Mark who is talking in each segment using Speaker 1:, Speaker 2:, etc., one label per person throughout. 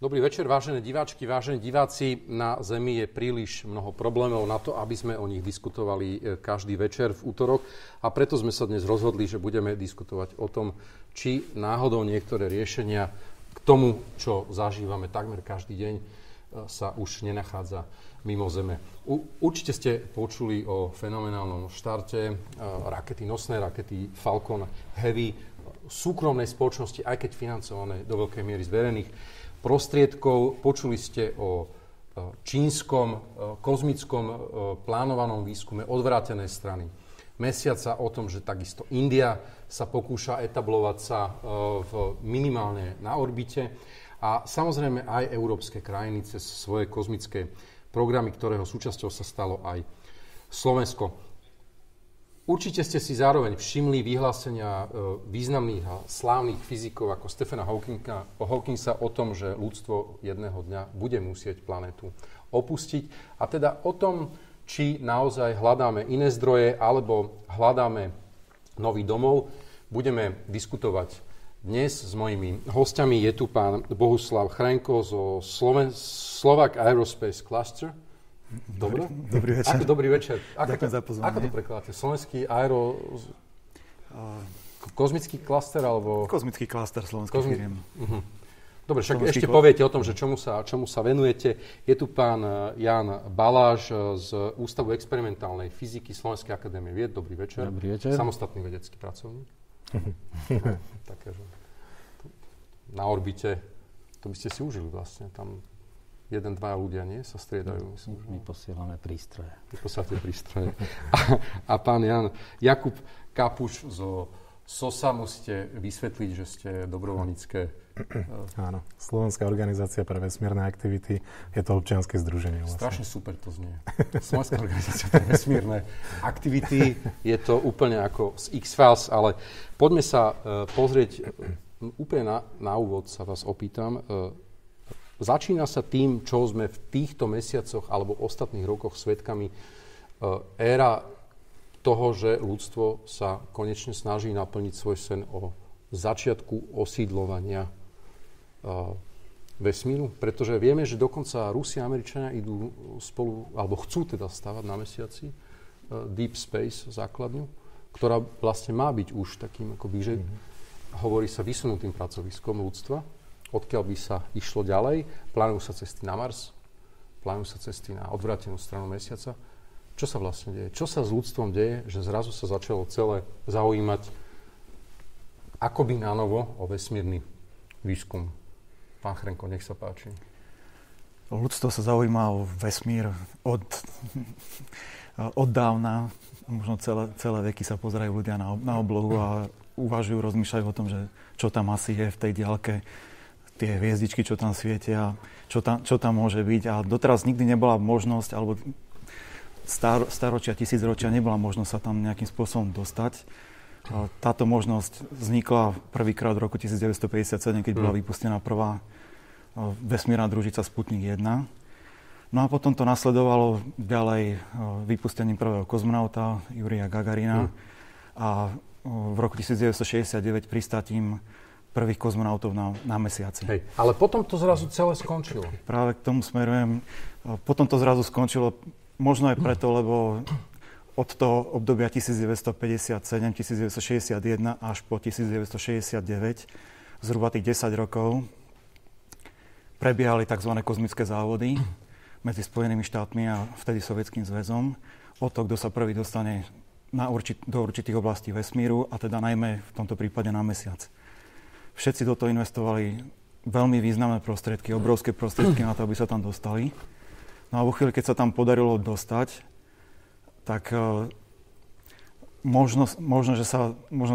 Speaker 1: Dobrý večer, vážené diváčky, vážení diváci. Na Zemi je príliš mnoho problémov na to, aby sme o nich diskutovali každý večer v útorok. A preto sme sa dnes rozhodli, že budeme diskutovať o tom, či náhodou niektoré riešenia k tomu, čo zažívame takmer každý deň, sa už nenachádza mimo Zeme. Určite ste počuli o fenomenálnom štarte rakety, nosné rakety Falcon Heavy, súkromnej spoločnosti, aj keď financované do veľkej miery z verejných prostriedkov. Počuli ste o čínskom kozmickom plánovanom výskume odvrátenej strany Mesiaca, o tom, že takisto India sa pokúša etablovať sa minimálne na orbite a samozrejme aj európske krajiny cez svoje kozmické programy, ktorého súčasťou sa stalo aj Slovensko. Určite ste si zároveň všimli vyhlásenia významných a slávnych fyzikov ako Stephena Hawkingsa o tom, že ľudstvo jedného dňa bude musieť planetu opustiť. A teda o tom, či naozaj hľadáme iné zdroje alebo hľadáme nový domov, budeme diskutovať dnes s mojimi hostiami. Je tu pán Bohuslav Chrenko zo Slovak Aerospace Cluster.
Speaker 2: Dobrý večer.
Speaker 1: Dobrý večer.
Speaker 2: Ďakujem za pozvanie.
Speaker 1: Ako to prekladáte? Slovenský kozmický klaster alebo...
Speaker 2: Kozmický klaster slovenských firiem.
Speaker 1: Dobre, však ešte poviete o tom, že čomu sa venujete. Je tu pán Jan Baláš z Ústavu experimentálnej fyziky Slovenskej akadémie vied. Dobrý večer.
Speaker 3: Dobrý večer.
Speaker 1: Samostatný vedecký pracovník. Také, že na orbite, to by ste si užili vlastne. Tam 1-2 ľudia, nie? Sa striedajú.
Speaker 3: My posielame prístroje.
Speaker 1: Vyposielate prístroje. A pán Jakub Kapuš zo SOSA, musíte vysvetliť, že ste dobrovoľnícke...
Speaker 4: Áno. Slovenská organizácia pre vesmírne aktivity, je to občianske združenie. Vlastne.
Speaker 1: Strašne super to znie. Slovenská organizácia pre vesmírne aktivity, je to úplne ako z X-Files, ale poďme sa pozrieť, úplne na úvod sa vás opýtam. Začína sa tým, čo sme v týchto mesiacoch alebo ostatných rokoch svedkami éra toho, že ľudstvo sa konečne snaží naplniť svoj sen o začiatku osídlovania vesmíru. Pretože vieme, že dokonca Rusi a Američania idú spolu, alebo chcú teda stavať na mesiaci Deep Space základňu, ktorá vlastne má byť už takým, akoby, že hovorí sa vysunutým pracoviskom ľudstva, odkiaľ by sa išlo ďalej. Plánujú sa cesty na Mars, plánujú sa cesty na odvrátenú stranu Mesiaca. Čo sa vlastne deje? Čo sa s ľudstvom deje, že zrazu sa začalo celé zaujímať akoby nanovo o vesmírny výskum? Pán Chrenko, nech sa páči.
Speaker 2: Ľudstvo sa zaujíma o vesmír od dávna. Možno celé veky sa pozerajú ľudia na oblohu a uvažujú, rozmýšľajú o tom, že čo tam asi je v tej diaľke, tie hviezdičky, čo tam svietia, čo tam môže byť. A doteraz nikdy nebola možnosť, alebo staročia, tisícročia nebola možnosť sa tam nejakým spôsobom dostať. Táto možnosť vznikla prvýkrát v roku 1957, keď bola vypustená prvá vesmírna družica Sputnik 1. No a potom to nasledovalo ďalej vypustením prvého kozmonauta Jurija Gagarina a v roku 1969 pristátím prvých kozmonautov na Mesiaci.
Speaker 1: Hej, ale potom to zrazu celé skončilo.
Speaker 2: Práve k tomu smerujem. Potom to zrazu skončilo, možno aj preto, lebo od toho obdobia 1957, 1961 až po 1969, zhruba tých 10 rokov, prebiehali tzv. Kozmické závody medzi Spojenými štátmi a vtedy Sovietským zväzom o to, kto sa prvý dostane do určitých oblastí vesmíru a teda najmä v tomto prípade na Mesiac. Všetci do toho investovali veľmi významné prostriedky, obrovské prostriedky na to, aby sa tam dostali. No a vo chvíli, keď sa tam podarilo dostať, tak možno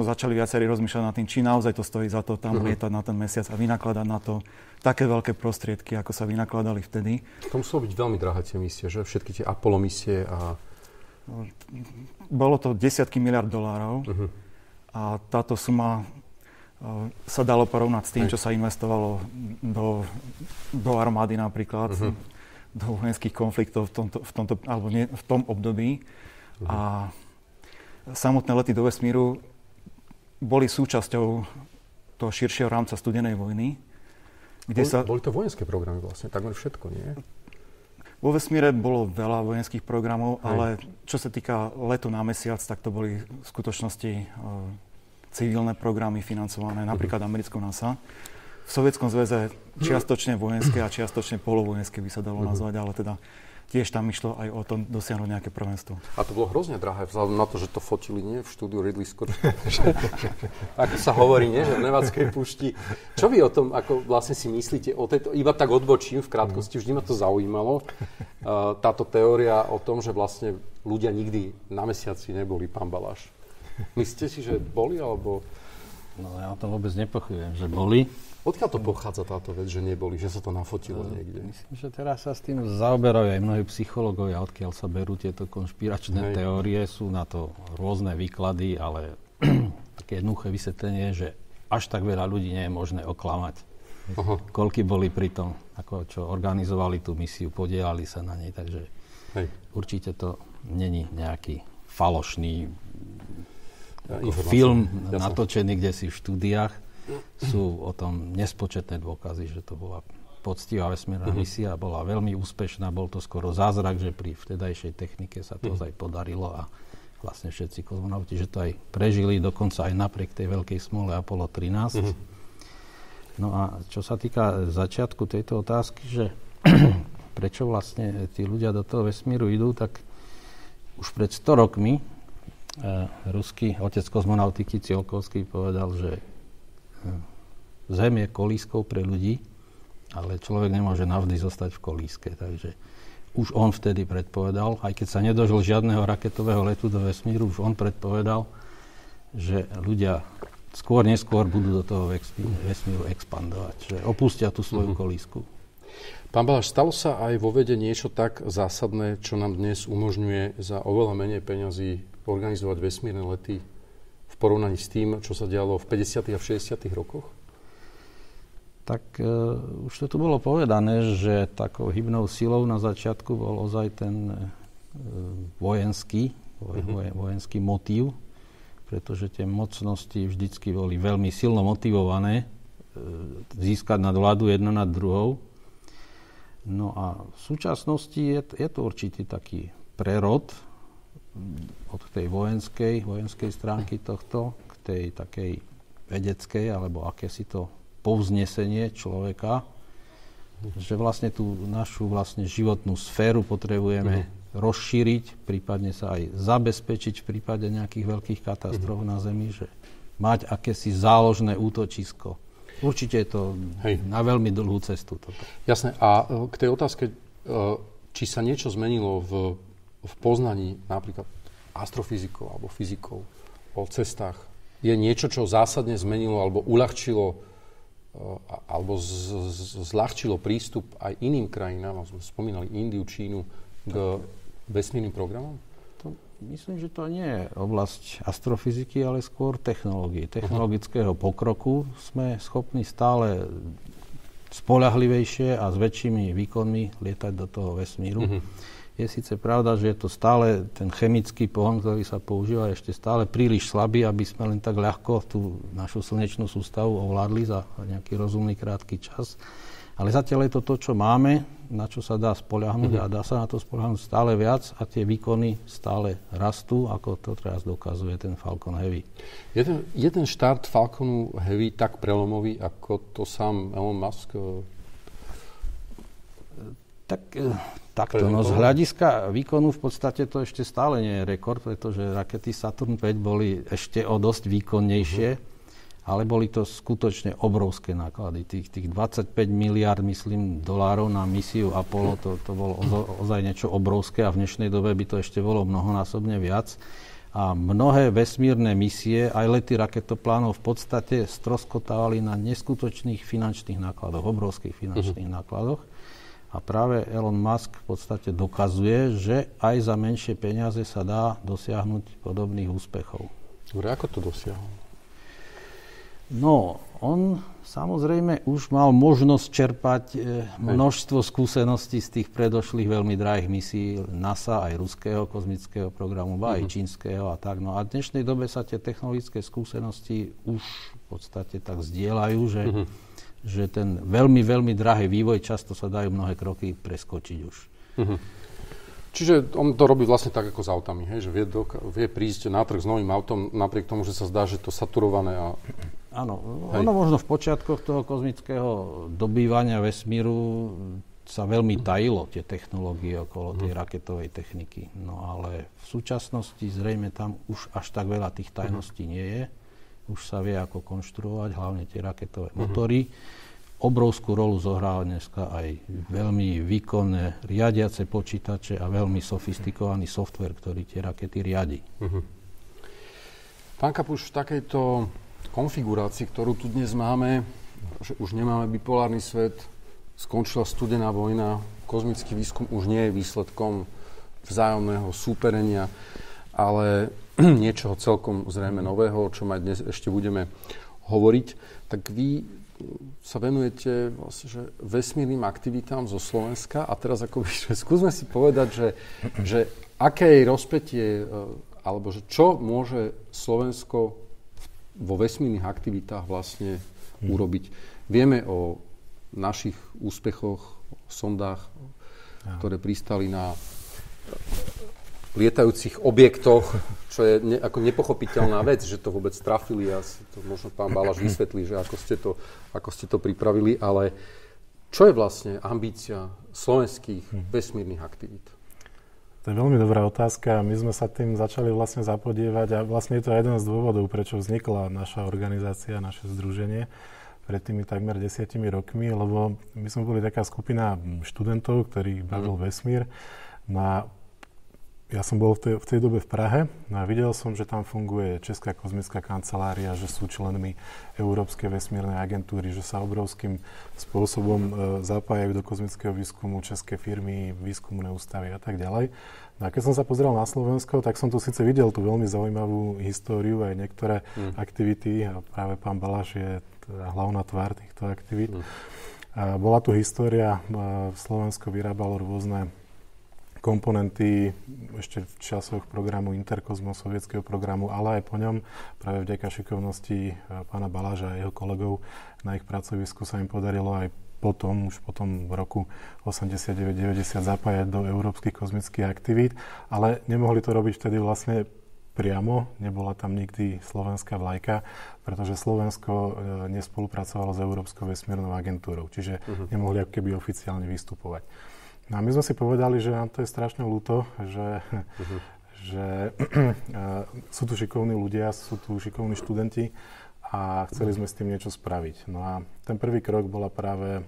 Speaker 2: začali viacerí rozmýšľať nad tým, či naozaj to stojí za to tam lietať na ten Mesiac a vynakladať na to také veľké prostriedky, ako sa vynakladali vtedy.
Speaker 1: To muselo byť veľmi drahé tie misie, že? Všetky tie Apollo misie a...
Speaker 2: Bolo to desiatky miliard dolárov a táto suma sa dalo porovnať s tým, čo sa investovalo do armády napríklad, do vojenských konfliktov v tom období. A samotné lety do vesmíru boli súčasťou toho širšieho rámca studenej vojny,
Speaker 1: Boli to vojenské programy vlastne, takmer všetko, nie?
Speaker 2: Vo vesmíre bolo veľa vojenských programov, ale čo sa týka letu na mesiac, tak to boli v skutočnosti civilné programy financované napríklad americkou NASA. V Sovietskom zväze čiastočne vojenské a čiastočne polovojenské by sa dalo nazvať, ale teda tiež tam išlo aj o tom dosiahnuť nejaké prvenstvo.
Speaker 1: A to bolo hrozne drahé, vzhľadom na to, že to fotili nie v štúdiu Ridley Scott. Ako sa hovorí, nie, že v Nevadskej púšti. Čo vy o tom, ako vlastne si myslíte o tejto, iba tak odbočím v krátkosti, vždy ma to zaujímalo, táto teória o tom, že vlastne ľudia nikdy na mesiaci neboli, pán Baláš. Myslíte si, že boli, alebo...
Speaker 3: No ja o tom vôbec nepochybujem, že boli.
Speaker 1: Odkiaľ to pochádza táto vec, že neboli, že sa to nafotilo niekde?
Speaker 3: Myslím, že teraz sa s tým zaoberajú aj mnohí psychológovia, odkiaľ sa berú tieto konšpiračné teórie. Sú na to rôzne výklady, ale také jednoduché vysvetlenie, že až tak veľa ľudí nie je možné oklamať. Koľky boli pri tom, ako čo organizovali tú misiu, podielali sa na nej, takže určite to není nejaký falošný film natočený kdesi v štúdiách. Sú o tom nespočetné dôkazy, že to bola poctivá vesmírna misia, bola veľmi úspešná, bol to skoro zázrak, že pri vtedajšej technike sa to aj podarilo a vlastne všetci kozmonauti, že to aj prežili, dokonca aj napriek tej veľkej smole Apollo 13. No a čo sa týka začiatku tejto otázky, že prečo vlastne tí ľudia do toho vesmíru idú, tak už pred 100 rokmi ruský otec kozmonautiky Tsiolkovský povedal, že Zem je kolískou pre ľudí, ale človek nemôže navždy zostať v kolíske. Takže už on vtedy predpovedal, aj keď sa nedožil žiadneho raketového letu do vesmíru, už on predpovedal, že ľudia neskôr budú do toho vesmíru expandovať, že opustia tú svoju kolísku.
Speaker 1: Pán Baláš, stalo sa aj vo vede niečo tak zásadné, čo nám dnes umožňuje za oveľa menej peňazí organizovať vesmírne lety v porovnaní s tým, čo sa dialo v 50. a v 60. rokoch?
Speaker 3: Tak už to tu bolo povedané, že takou hybnou silou na začiatku bol ozaj ten vojenský motív, pretože tie mocnosti vždycky boli veľmi silno motivované získať nadvládu jedno nad druhou. No a v súčasnosti je to určitý taký prerod od tej vojenskej stránky tohto k tej takej vedeckej, alebo akési to povznesenie človeka, že vlastne tú našu vlastne životnú sféru potrebujeme rozšíriť, prípadne sa aj zabezpečiť v prípade nejakých veľkých katastrof na Zemi, že mať akési záložné útočisko. Určite je to na veľmi dlhú cestu toto.
Speaker 1: Jasné. A k tej otázke, či sa niečo zmenilo v poznaní napríklad astrofyzikov alebo fyzikov o cestách, je niečo, čo zásadne zmenilo alebo uľahčilo alebo zľahčilo prístup aj iným krajinám, sme spomínali Indiu, Čínu, k vesmírnym programom?
Speaker 3: Myslím, že to nie je oblasť astrofyziky, ale skôr technológie. Technologického pokroku sme schopní stále spoľahlivejšie a s väčšími výkonmi lietať do toho vesmíru. Je síce pravda, že je to stále ten chemický pohon, ktorý sa používa, ešte stále príliš slabý, aby sme len tak ľahko tú našu slnečnú sústavu ovládli za nejaký rozumný krátky čas. Ale zatiaľ je to, čo máme, na čo sa dá spoľahnúť a dá sa na to spoľahnúť stále viac a tie výkony stále rastú, ako to teraz dokazuje ten Falcon Heavy.
Speaker 1: Je ten štart Falconu Heavy tak prelomový, ako to sám Elon Musk?
Speaker 3: Takto. No z hľadiska výkonu v podstate to ešte stále nie je rekord, pretože rakety Saturn 5 boli ešte o dosť výkonnejšie. Ale boli to skutočne obrovské náklady. Tých 25 miliárd, myslím, dolárov na misiu Apollo, to bolo ozaj niečo obrovské a v dnešnej dobe by to ešte bolo mnohonásobne viac. A mnohé vesmírne misie, aj lety raketoplánov v podstate stroskotávali na neskutočných finančných nákladoch, obrovských finančných nákladoch. A práve Elon Musk v podstate dokazuje, že aj za menšie peniaze sa dá dosiahnuť podobných úspechov.
Speaker 1: Dobre, ako to dosiahol?
Speaker 3: No, on samozrejme už mal možnosť čerpať množstvo skúseností z tých predošlých veľmi drahých misií NASA, aj ruského kozmického programu, aj čínskeho a tak. No a v dnešnej dobe sa tie technologické skúsenosti už v podstate tak zdieľajú, že že ten veľmi, veľmi drahý vývoj, často sa dajú mnohé kroky preskočiť už.
Speaker 1: Čiže on to robí vlastne tak ako s autami, hej? Že vie prísť na trh s novým autom, napriek tomu, že sa zdá, že to saturované a...
Speaker 3: Áno, ono možno v počiatkoch toho kozmického dobývania vesmíru sa veľmi tajilo tie technológie okolo tej raketovej techniky. No ale v súčasnosti zrejme tam už až tak veľa tých tajností nie je. Už sa vie, ako konštruovať, hlavne tie raketové motory. Obrovskú rolu zohráva dneska aj veľmi výkonné riadiace počítače a veľmi sofistikovaný software, ktorý tie rakety riadi.
Speaker 1: Pán Kapuš, v takejto konfigurácii, ktorú tu dnes máme, že už nemáme bipolárny svet, skončila studená vojna, kozmický výskum už nie je výsledkom vzájomného súperenia, ale niečoho celkom zrejme nového, o čom aj dnes ešte budeme hovoriť. Tak vy sa venujete vlastne, že vesmírnym aktivitám zo Slovenska a teraz akoby, že skúsme si povedať, že aké je rozpätie, alebo že čo môže Slovensko vo vesmírnych aktivitách vlastne urobiť. Vieme o našich úspechoch, sondách, ktoré pristali na lietajúcich objektoch, čo je ako nepochopiteľná vec, že to vôbec trafili. Ja si to možno pán Balaš vysvetlí, že ako ste to pripravili, ale čo je vlastne ambícia slovenských vesmírnych aktivít?
Speaker 4: To je veľmi dobrá otázka. My sme sa tým začali vlastne zapodievať a vlastne je to jeden z dôvodov, prečo vznikla naša organizácia, naše združenie pred tými takmer 10 rokmi, lebo my sme boli taká skupina študentov, ktorí bavil vesmír. No a ja som bol v tej dobe v Prahe a videl som, že tam funguje Česká kozmická kancelária, že sú členmi Európskej vesmírnej agentúry, že sa obrovským spôsobom zapájajú do kozmického výskumu české firmy, výskumné ústavy a tak ďalej. No a keď som sa pozrel na Slovensko, tak som tu síce videl tú veľmi zaujímavú históriu, aj niektoré aktivity, a práve pán Balaš je hlavná tvár týchto aktivít. Bola tu história, Slovensko vyrábalo rôzne komponenty ešte v časoch programu Interkozmos, sovietskeho programu, ale aj po ňom, práve vďaka šikovnosti pána Baláža a jeho kolegov na ich pracovisku sa im podarilo aj už potom v roku 89-90 zapájať do európskych kozmických aktivít, ale nemohli to robiť vtedy vlastne priamo, nebola tam nikdy slovenská vlajka, pretože Slovensko nespolupracovalo s Európskou vesmírnou agentúrou, čiže nemohli ako keby oficiálne vystupovať. No a my sme si povedali, že nám to je strašne ľúto, že sú tu šikovní ľudia, sú tu šikovní študenti a chceli sme s tým niečo spraviť. No a ten prvý krok bola práve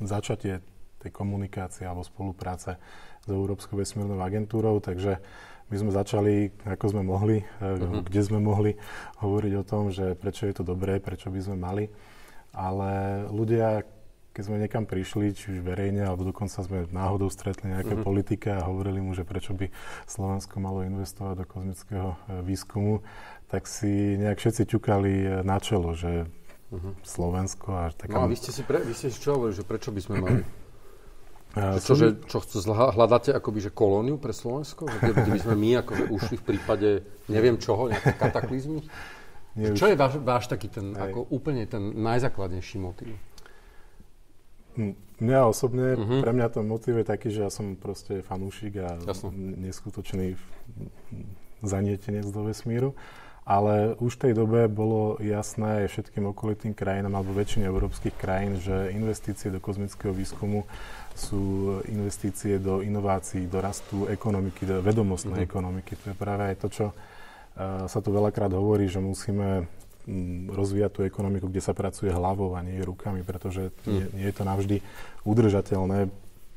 Speaker 4: začatie tej komunikácie alebo spolupráce s Európskou vesmírnou agentúrou, takže my sme začali, ako sme mohli, kde sme mohli hovoriť o tom, že prečo je to dobré, prečo by sme mali, ale ľudia, keď sme niekam prišli, či už verejne, alebo dokonca sme náhodou stretli nejaké politika a hovorili mu, že prečo by Slovensko malo investovať do kozmického výskumu, tak si nejak všetci ťukali na čelo, že Slovensko a taká...
Speaker 1: No a vy ste si čo hovorili, že prečo by sme mali? Čo hľadáte akoby, že kolóniu pre Slovensko? Že kde by sme my akože ušli v prípade neviem čoho, nejaké kataklizmy? Čo je váš taký ten, ako úplne ten najzákladnejší motív?
Speaker 4: Mňa osobne, pre mňa ten motív je taký, že ja som proste fanúšik a neskutočný zanietenec do vesmíru. Ale už v tej dobe bolo jasné všetkým okolitým krajinám alebo väčšine európskych krajín, že investície do kozmického výskumu sú investície do inovácií, do rastu ekonomiky, do vedomostnej ekonomiky. To je práve aj to, čo sa tu veľakrát hovorí, že musíme rozvíjať tú ekonomiku, kde sa pracuje hlavou a nie rukami, pretože nie je to navždy udržateľné,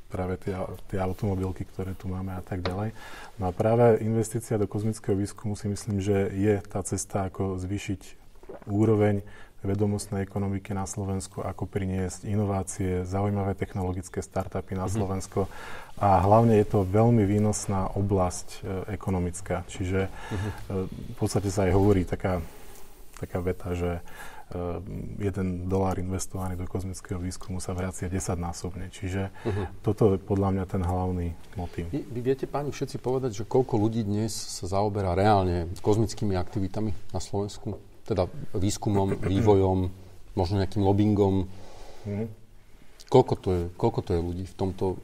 Speaker 4: práve tie automobilky, ktoré tu máme a tak ďalej. No a práve investícia do kozmického výskumu si myslím, že je tá cesta, ako zvýšiť úroveň vedomostnej ekonomiky na Slovensku, ako priniesť inovácie, zaujímavé technologické startupy na Slovensko a hlavne je to veľmi výnosná oblasť ekonomická. Čiže v podstate sa aj hovorí taká veta, že $1 investovaný do kozmického výskumu sa vracia 10-násobne. Čiže toto je podľa mňa ten hlavný motív.
Speaker 1: Vy viete, páni, všetci povedať, že koľko ľudí dnes sa zaoberá reálne kozmickými aktivitami na Slovensku? Teda výskumom, vývojom, možno nejakým lobbyingom. Koľko to je ľudí v tomto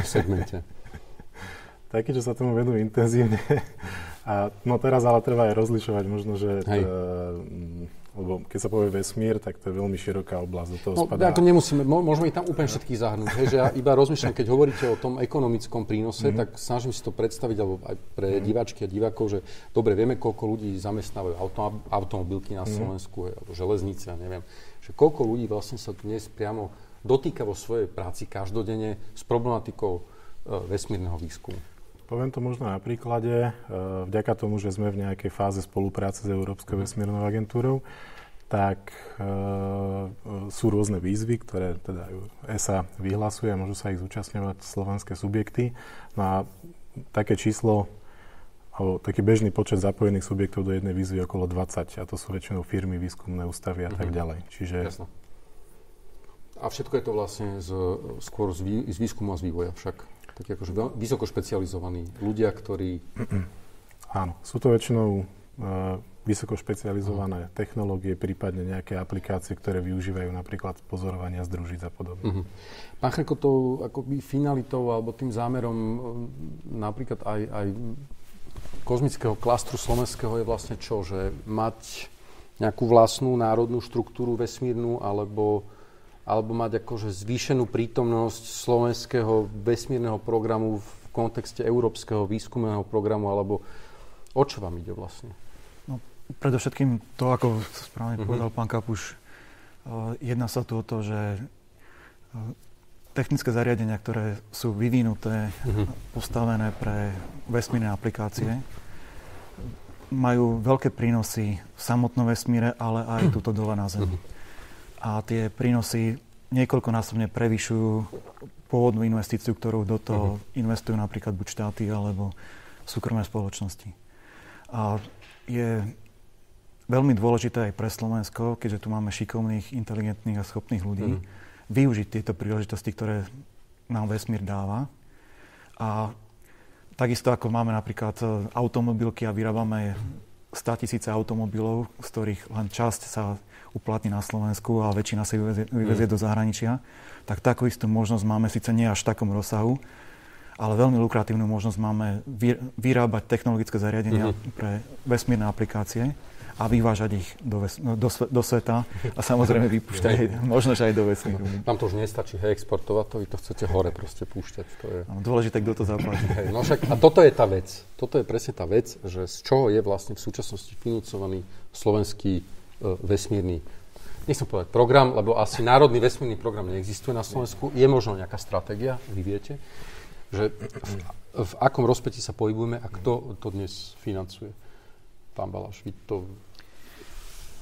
Speaker 1: segmente?
Speaker 4: Takí, čo sa tomu vedú intenzívne. A teraz ale treba aj rozlišovať možno, že lebo keď sa povie vesmír, tak to je veľmi široká oblasť. Do toho spadá.
Speaker 1: Ako nemusíme, môžeme ich tam úplne všetkých zahrnúť. Že ja iba rozmýšľam, keď hovoríte o tom ekonomickom prínose, tak snažím si to predstaviť, alebo aj pre diváčky a divákov, že dobre, vieme, koľko ľudí zamestnávajú automobilky na Slovensku, alebo železnice, neviem. Že koľko ľudí vlastne sa dnes priamo dotýka vo svojej práci každodenne s problematikou vesmírneho výskumu.
Speaker 4: Poviem to možno na príklade. Vďaka tomu, že sme v nejakej fáze spolupráce s Európskou vesmírnou agentúrou, tak sú rôzne výzvy, ktoré teda ESA vyhlasuje a môžu sa ich zúčastňovať slovenské subjekty. No a také číslo, alebo taký bežný počet zapojených subjektov do jednej výzvy okolo 20, a to sú väčšinou firmy, výskumné ústavy a tak ďalej. Čiže...
Speaker 1: Jasno. A všetko je to vlastne skôr z výskumu a z vývoja však. Takí akože vysoko špecializovaní ľudia, ktorí...
Speaker 4: Áno, sú to väčšinou vysoko špecializované technológie, prípadne nejaké aplikácie, ktoré využívajú napríklad pozorovania z družíc a podobne.
Speaker 1: Pán Chreko, tou akoby finalitou alebo tým zámerom napríklad aj kozmického klastru slovenského je vlastne čo? Že mať nejakú vlastnú národnú štruktúru vesmírnu alebo mať akože zvýšenú prítomnosť slovenského vesmírneho programu v kontexte európskeho výskumného programu, alebo o čo vám ide vlastne?
Speaker 2: No, predovšetkým to, ako správne povedal pán Kapuš, jedná sa tu o to, že technické zariadenia, ktoré sú vyvinuté, postavené pre vesmírne aplikácie, majú veľké prínosy v samotnom vesmíre, ale aj tuto dole na Zemi. A tie prínosy niekoľkonásobne prevyšujú pôvodnú investíciu, ktorú do toho investujú napríklad buď štáty alebo súkromné spoločnosti. A je veľmi dôležité aj pre Slovensko, keďže tu máme šikovných, inteligentných a schopných ľudí, využiť tieto príležitosti, ktoré nám vesmír dáva. A takisto ako máme napríklad automobilky a vyrábame 100 000 automobilov, z ktorých len časť sa uplatní na Slovensku a väčšina sa vyvezie do zahraničia, tak takú istú možnosť máme síce nie až v takom rozsahu, ale veľmi lukratívnu možnosť máme vyrábať technologické zariadenia pre vesmírne aplikácie a vyvážať ich do sveta a samozrejme vypúšťať možno aj do vesmíru.
Speaker 1: Tam to už nestačí exportovať, to vy to chcete hore proste púšťať. To je...
Speaker 2: Dôležité, kto to zaplatí.
Speaker 1: No však, a toto je tá vec. Toto je presne tá vec, že z čoho je vlastne v súčasnosti financovaný slovenský vesmírny, nechcem povedať program, lebo asi národný vesmírny program neexistuje na Slovensku. Je možno nejaká stratégia, vy viete, že v akom rozpätí sa pohybujeme a kto to dnes financuje? Pán Balaš, vy to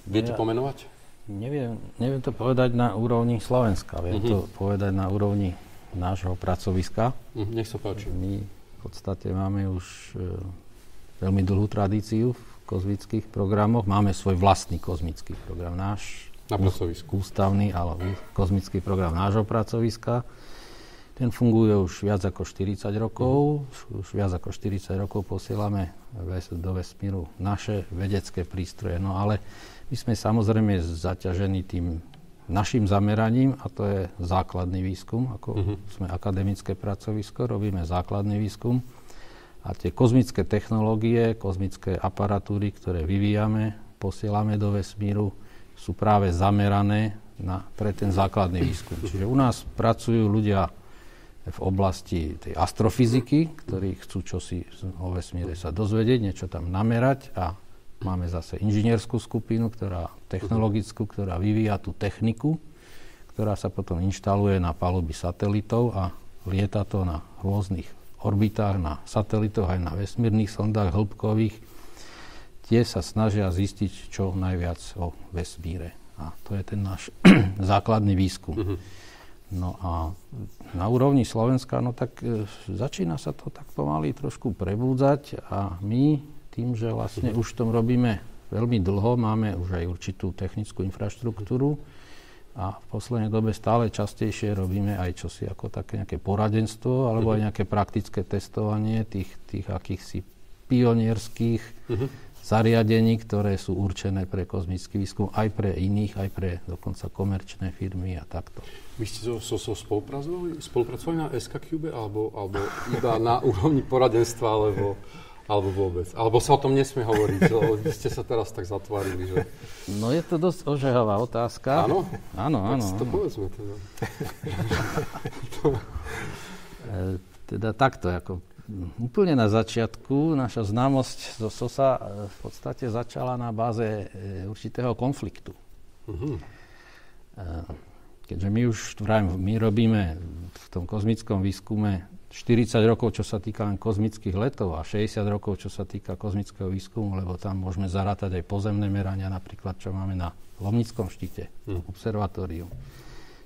Speaker 1: viete pomenovať?
Speaker 3: Neviem to povedať na úrovni Slovenska, viem to povedať na úrovni nášho pracoviska.
Speaker 1: Nech sa páči.
Speaker 3: My v podstate máme už veľmi dlhú tradíciu v kozmických programoch. Máme svoj vlastný kozmický program, náš
Speaker 1: na pracovisku.
Speaker 3: Ústavný, ale kozmický program nášho pracoviska. Ten funguje už viac ako 40 rokov. Už viac ako 40 rokov posielame do vesmíru naše vedecké prístroje. No ale my sme samozrejme zaťažení tým našim zameraním, a to je základný výskum. Ako sme akademické pracovisko, robíme základný výskum. A tie kozmické technológie, kozmické aparatúry, ktoré vyvíjame, posielame do vesmíru, sú práve zamerané pre ten základný výskum. Čiže u nás pracujú ľudia v oblasti tej astrofyziky, ktorí chcú čosi o vesmíre sa dozvedieť, niečo tam namerať, a máme zase inžinierskú skupinu, technologickú, ktorá vyvíja tú techniku, ktorá sa potom inštaluje na paluby satelitov a lieta to na rôznych orbitách, na satelitoch, aj na vesmírnych sondách hĺbkových. Tie sa snažia zistiť čo najviac o vesmíre. A to je ten náš základný výskum. No a na úrovni Slovenska, no tak začína sa to tak pomaly trošku prebúdzať, a my tým, že vlastne už tom robíme veľmi dlho, máme už aj určitú technickú infraštruktúru, a v poslednej dobe stále častejšie robíme aj čosi ako také nejaké poradenstvo alebo aj nejaké praktické testovanie tých akýchsi pionierských zariadení, ktoré sú určené pre kozmický výskum, aj pre iných, aj pre dokonca komerčné firmy a takto.
Speaker 1: Vy ste spolupracovali na SKCube alebo iba na úrovni poradenstva, alebo vôbec? Alebo sa o tom nesmie hovoriť, lebo vy ste sa teraz tak zatvárili, že...
Speaker 3: No je to dosť ožehavá otázka.
Speaker 1: Áno?
Speaker 3: Áno.
Speaker 1: Tak si to povedzme teda.
Speaker 3: Teda takto, ako úplne na začiatku naša známosť so SOSA v podstate začala na báze určitého konfliktu. Keďže my robíme v tom kozmickom výskume 40 rokov, čo sa týka len kozmických letov a 60 rokov, čo sa týka kozmického výskumu, lebo tam môžeme zarátať aj pozemné merania, napríklad, čo máme na Lomnickom štíte, observatóriu.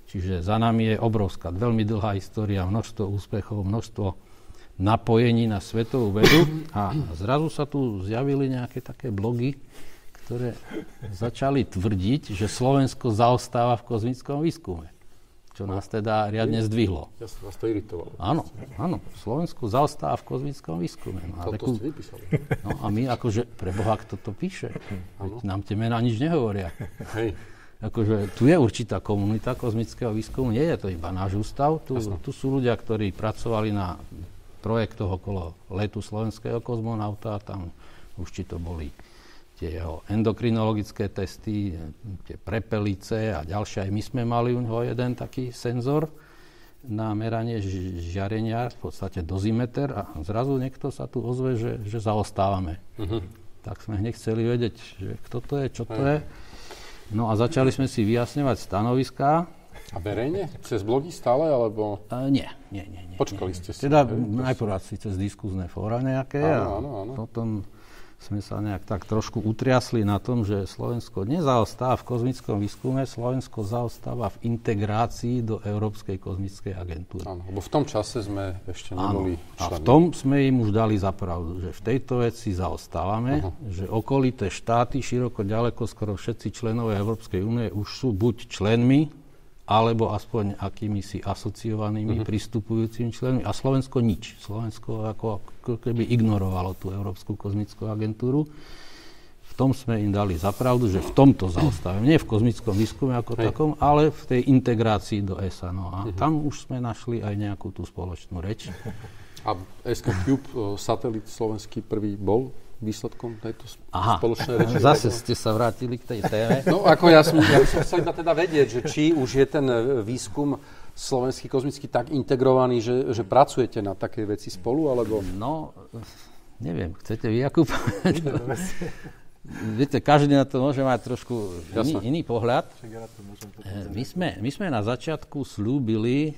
Speaker 3: Čiže za nami je obrovská, veľmi dlhá história, množstvo úspechov, množstvo napojení na svetovú vedu a zrazu sa tu zjavili nejaké také blogy, ktoré začali tvrdiť, že Slovensko zaostáva v kozmickom výskume. Čo nás teda riadne zdvihlo.
Speaker 1: Ja som vás to iritovalo.
Speaker 3: Áno. Slovensko zaostáva v kozmickom výskume.
Speaker 1: To ste vypísali.
Speaker 3: No a my akože, preboha, kto to píše? Nám tie mená nič nehovoria.
Speaker 1: Hej.
Speaker 3: Akože tu je určitá komunita kozmického výskumu, nie je to iba náš ústav. Tu sú ľudia, ktorí pracovali na projektoch okolo letu slovenského kozmonauta, tam už či to boli tie jeho endokrinologické testy, tie prepelice a ďalšie. Aj my sme mali u neho jeden taký senzor na meranie žiarenia, v podstate dozimeter a zrazu niekto sa tu ozve, že zaostávame. Tak sme hneď chceli vedieť, že kto to je, čo to je. No a začali sme si vyjasňovať stanoviská.
Speaker 1: A verejne? Cez blogy stále, alebo...
Speaker 3: Nie.
Speaker 1: Počkali ste si.
Speaker 3: Teda najprv asi cez diskuzné fóra nejaké.
Speaker 1: Áno.
Speaker 3: Potom sme sa nejak tak trošku utriasli na tom, že Slovensko nezaostáva v kozmickom výskume, Slovensko zaostáva v integrácii do Európskej kozmickej agentúry.
Speaker 1: Áno, lebo v tom čase sme ešte neboli členi.
Speaker 3: A v tom sme im už dali za pravdu, že v tejto veci zaostávame, že okolité štáty, široko, ďaleko, skoro všetci členové Európskej únie už sú buď členmi, alebo aspoň akýmisi asociovanými pristupujúcimi členmi. A Slovensko nič. Slovensko ako keby ignorovalo tú Európsku kozmickú agentúru. V tom sme im dali za pravdu, že v tomto zaostávame. Nie v kozmickom výskume ako takom, ale v tej integrácii do ESA. No a tam už sme našli aj nejakú tú spoločnú reč.
Speaker 1: A SKCube, satelit slovenský prvý, bol výsledkom tejto spoločnej reči?
Speaker 3: Zase ste sa vrátili k tej téme.
Speaker 1: No ako ja by som chcel iba teda vedieť, že či už je ten výskum slovenský kozmický tak integrovaný, že pracujete na takej veci spolu, alebo...
Speaker 3: No, neviem, chcete vy, Jakub? Viete, každý na to môže mať trošku iný pohľad. My sme na začiatku slúbili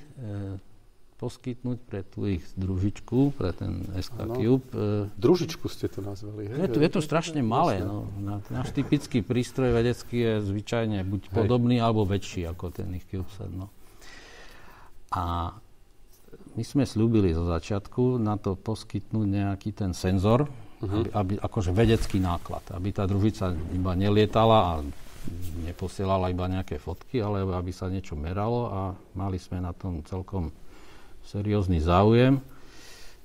Speaker 3: poskytnúť pre tú ich družičku, pre ten SKCube.
Speaker 1: Družičku ste to nazvali, hej?
Speaker 3: Je to strašne malé. No. Náš typický prístroj vedecký je zvyčajne buď podobný, alebo väčší ako ten ich CubeSat. No. A my sme slúbili zo začiatku na to poskytnúť nejaký ten senzor, aby akože vedecký náklad, aby tá družica iba nelietala a neposielala iba nejaké fotky, ale aby sa niečo meralo a mali sme na tom celkom seriózny záujem.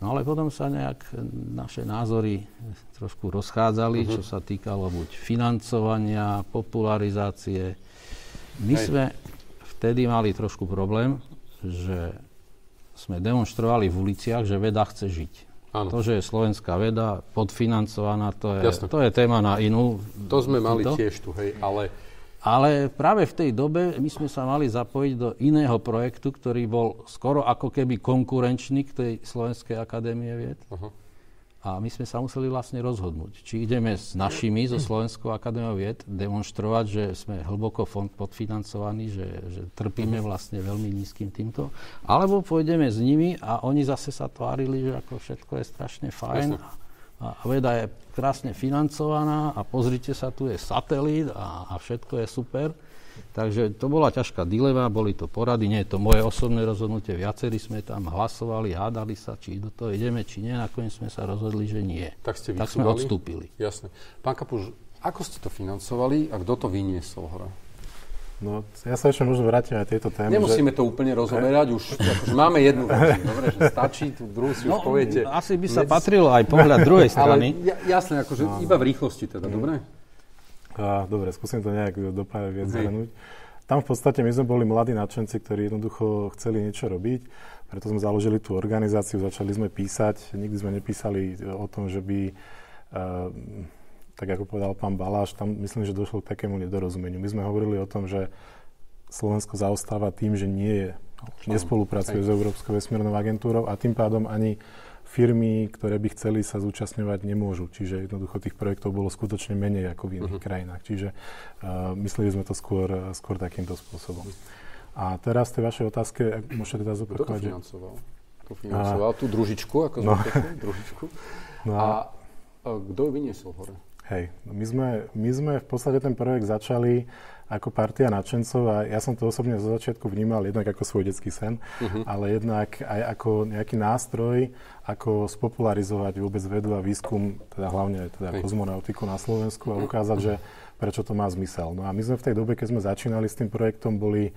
Speaker 3: No ale potom sa nejak naše názory trošku rozchádzali, čo sa týkalo buď financovania, popularizácie. My sme vtedy mali trošku problém, že sme demonštrovali v uliciach, že veda chce žiť. Áno. To, že je slovenská veda podfinancovaná, to je téma na inú.
Speaker 1: To sme mali tiež tu, hej,
Speaker 3: ale práve v tej dobe my sme sa mali zapojiť do iného projektu, ktorý bol skoro ako keby konkurenčný k tej Slovenskej akadémie vied. A my sme sa museli vlastne rozhodnúť, či ideme s našimi, zo Slovenskou akadémiou vied, demonštrovať, že sme hlboko podfinancovaní, že trpíme vlastne veľmi nízkym týmto, alebo pôjdeme s nimi a oni zase sa tvárili, že ako všetko je strašne fajn. A veda je krásne financovaná a pozrite sa, tu je satelít a všetko je super. Takže to bola ťažká dilema, boli to porady, nie je to moje osobné rozhodnutie, viacerí sme tam hlasovali, hádali sa, či do toho ideme, či nie, nakoniec sme sa rozhodli, že nie.
Speaker 1: Tak ste
Speaker 3: tak sme odstúpili.
Speaker 1: Jasné. Pán Kapuš, ako ste to financovali a kto to vyniesol hore?
Speaker 4: No, ja sa ešte možno vrátim aj tejto téme.
Speaker 1: Nemusíme to úplne rozoberať, už akože máme jednu vec. Dobre, že stačí, tú druhú si už poviete.
Speaker 3: Asi by sa patrilo aj pohľad druhej strany.
Speaker 1: Ale jasne, akože iba v rýchlosti teda, dobre?
Speaker 4: Dobre, skúsim to nejak do pár viac zhrnúť. Tam v podstate my sme boli mladí nadšenci, ktorí jednoducho chceli niečo robiť, preto sme založili tú organizáciu, začali sme písať. Nikdy sme nepísali o tom, že by... tak ako povedal pán Baláš, tam myslím, že došlo k takému nedorozumeniu. My sme hovorili o tom, že Slovensko zaostáva tým, že nespolupracuje s Európskou vesmírnou agentúrou a tým pádom ani firmy, ktoré by chceli sa zúčastňovať, nemôžu. Čiže jednoducho tých projektov bolo skutočne menej ako v iných krajinách. Čiže mysleli sme to skôr takýmto spôsobom. A teraz tej vašej otázke, môžete teda zopakovať, že...
Speaker 1: Kto financoval tú družičku, ako sme povedali, družičku. A kto ju vyniesol hore?
Speaker 4: Hej, my sme v podstate ten projekt začali ako partia nadšencov a ja som to osobne zo začiatku vnímal jednak ako svoj detský sen, ale jednak aj ako nejaký nástroj, ako spopularizovať vôbec vedu a výskum, teda hlavne teda kozmonautiku na Slovensku a ukázať, že prečo to má zmysel. No a my sme v tej dobe, keď sme začínali s tým projektom, boli